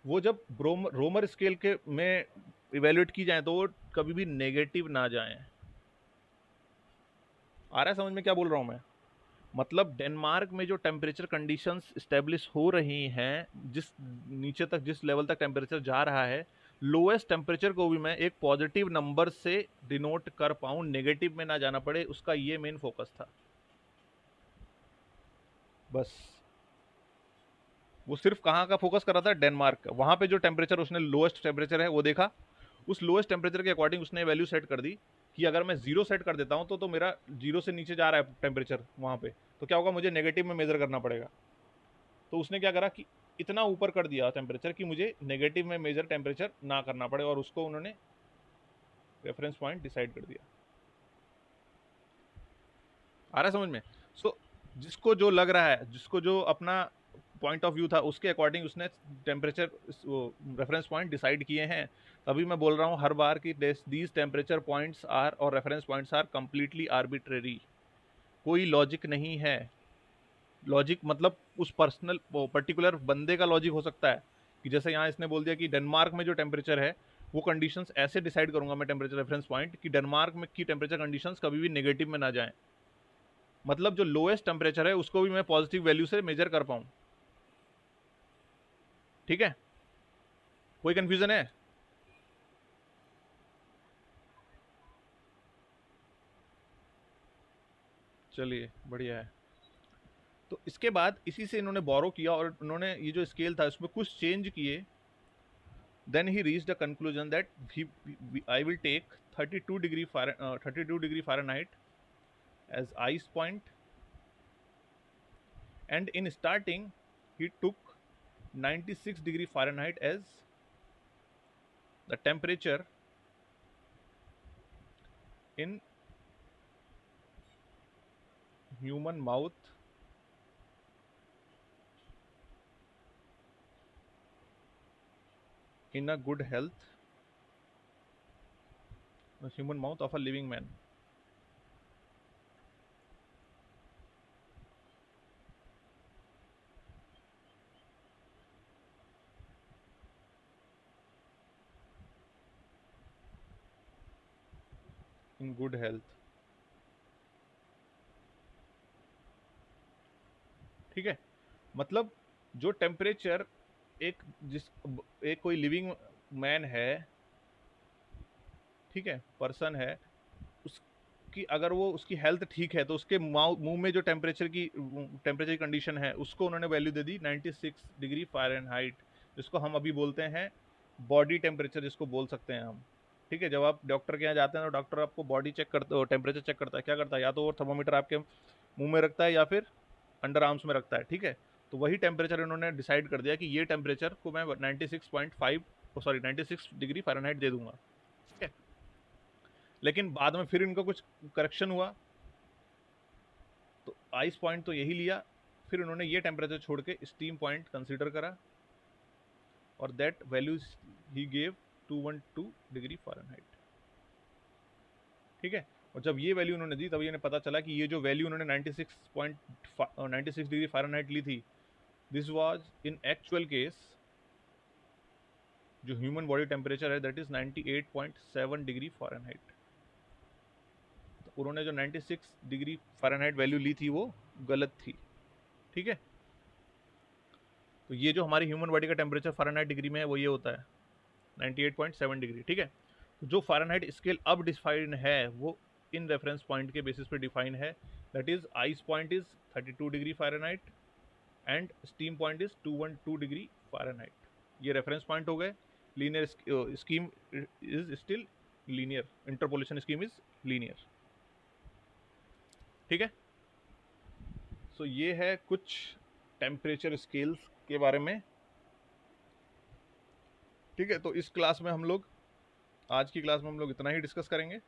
वो जब रोमर स्केल के में इवेल्युएट की जाए तो वो कभी भी नेगेटिव ना जाए। आ रहा है समझ में क्या बोल रहा हूं मैं? मतलब डेनमार्क में जो टेम्परेचर कंडीशंस इस्टेब्लिश हो रही हैं, जिस नीचे तक, जिस लेवल तक टेम्परेचर जा रहा है, लोएस्ट टेम्परेचर को भी मैं एक पॉजिटिव नंबर से डिनोट कर पाऊं, नेगेटिव में ना जाना पड़े, उसका ये मेन फोकस था। बस वो सिर्फ कहाँ का फोकस कर रहा था? डेनमार्क का। वहां पे जो टेम्परेचर उसने लोएस्ट टेम्परेचर है वो देखा, उस लोएस्ट टेम्परेचर के अकॉर्डिंग उसने वैल्यू सेट कर दी कि अगर मैं 0 सेट कर देता हूं तो मेरा 0 से नीचे जा रहा है टेम्परेचर वहां पे, तो क्या होगा, मुझे नेगेटिव में मेजर करना पड़ेगा। तो उसने क्या करा कि इतना ऊपर कर दिया टेम्परेचर कि मुझे नेगेटिव में मेजर टेम्परेचर ना करना पड़े, और उसको उन्होंने रेफरेंस पॉइंट डिसाइड कर दिया। आ रहा है समझ में? सो जिसको जो लग रहा है, जिसको जो अपना पॉइंट ऑफ व्यू था, उसके अकॉर्डिंग उसने टेम्परेचर रेफरेंस पॉइंट डिसाइड किए हैं। तभी मैं बोल रहा हूँ हर बार कि दीज टेम्परेचर पॉइंट्स आर और reference points are completely arbitrary, कोई लॉजिक नहीं है। लॉजिक मतलब उस पर्टिकुलर बंदे का लॉजिक हो सकता है कि जैसे यहाँ इसने बोल दिया कि डेनमार्क में जो टेम्परेचर है वो कंडीशंस ऐसे डिसाइड करूंगा मैं टेम्परेचर रेफरेंस पॉइंट कि डेनमार्क में की टेम्परेचर कंडीशंस कभी भी नेगेटिव में ना जाएं। मतलब जो लोएस्ट टेम्परेचर है उसको भी मैं पॉजिटिव वैल्यू से मेजर कर पाऊं। ठीक है, कोई कंफ्यूजन है? चलिए बढ़िया है। तो इसके बाद इसी से इन्होंने बोरो किया और उन्होंने ये जो स्केल था उसमें कुछ चेंज किए। देन ही reached a conclusion that I will take 32 degree Fahrenheit as ice point, and in starting he took 96 degree Fahrenheit as the temperature in human mouth in a good health, the human mouth of a living man. In good health. ठीक है, मतलब जो temperature एक एक कोई living man है, ठीक है, पर्सन है, उसकी अगर वो उसकी हेल्थ ठीक है तो उसके मुंह में जो टेम्परेचर की कंडीशन है उसको उन्होंने वैल्यू दे दी 96 डिग्री फ़ारेनहाइट, जिसको हम अभी बोलते हैं बॉडी टेम्परेचर, जिसको बोल सकते हैं हम। ठीक है, जब आप डॉक्टर के यहाँ जाते हैं तो डॉक्टर आपको बॉडी चेक करता, टेम्परेचर चेक करता है, क्या करता है, या तो वो थर्मोमीटर आपके मुंह में रखता है या फिर अंडर आर्म्स में रखता है। ठीक है, तो वही टेम्परेचर इन्होंने डिसाइड कर दिया कि ये टेम्परेचर को मैं 96 डिग्री फ़ारेनहाइट दे दूंगा। ठीक है, लेकिन बाद में फिर इनका कुछ करेक्शन हुआ, तो आइस पॉइंट तो यही लिया, फिर उन्होंने ये टेम्परेचर छोड़ के स्टीम पॉइंट कंसीडर करा, और that values he gave 212 degree Fahrenheit. ठीक है, और जब ये वैल्यू उन्होंने दी तब इन्हें पता चला कि ये जो वैल्यू उन्होंने 96 डिग्री फ़ारेनहाइट ली थी, this was in actual case जो ह्यूमन बॉडी टेम्परेचर है दैट इज 98.7 डिग्री फ़ारेनहाइट। तो उन्होंने जो 96 डिग्री फ़ारेनहाइट वैल्यू ली थी वो गलत थी। ठीक है, तो ये जो हमारी ह्यूमन बॉडी का टेम्परेचर फ़ारेनहाइट डिग्री में है वो ये होता है 98.7 डिग्री। ठीक है, तो जो फ़ारेनहाइट स्केल अब डिफाइन है वो इन रेफरेंस पॉइंट के बेसिस पे डिफाइन है, that is ice point is 32 degree Fahrenheit and steam point is 212 degree Fahrenheit. ये रेफरेंस पॉइंट हो गए। Linear scheme is still linear, interpolation scheme is linear. ठीक है। सो ये है कुछ टेम्परेचर स्केल्स के बारे में। ठीक है, तो इस क्लास में हम लोग, आज की क्लास में हम लोग इतना ही डिस्कस करेंगे।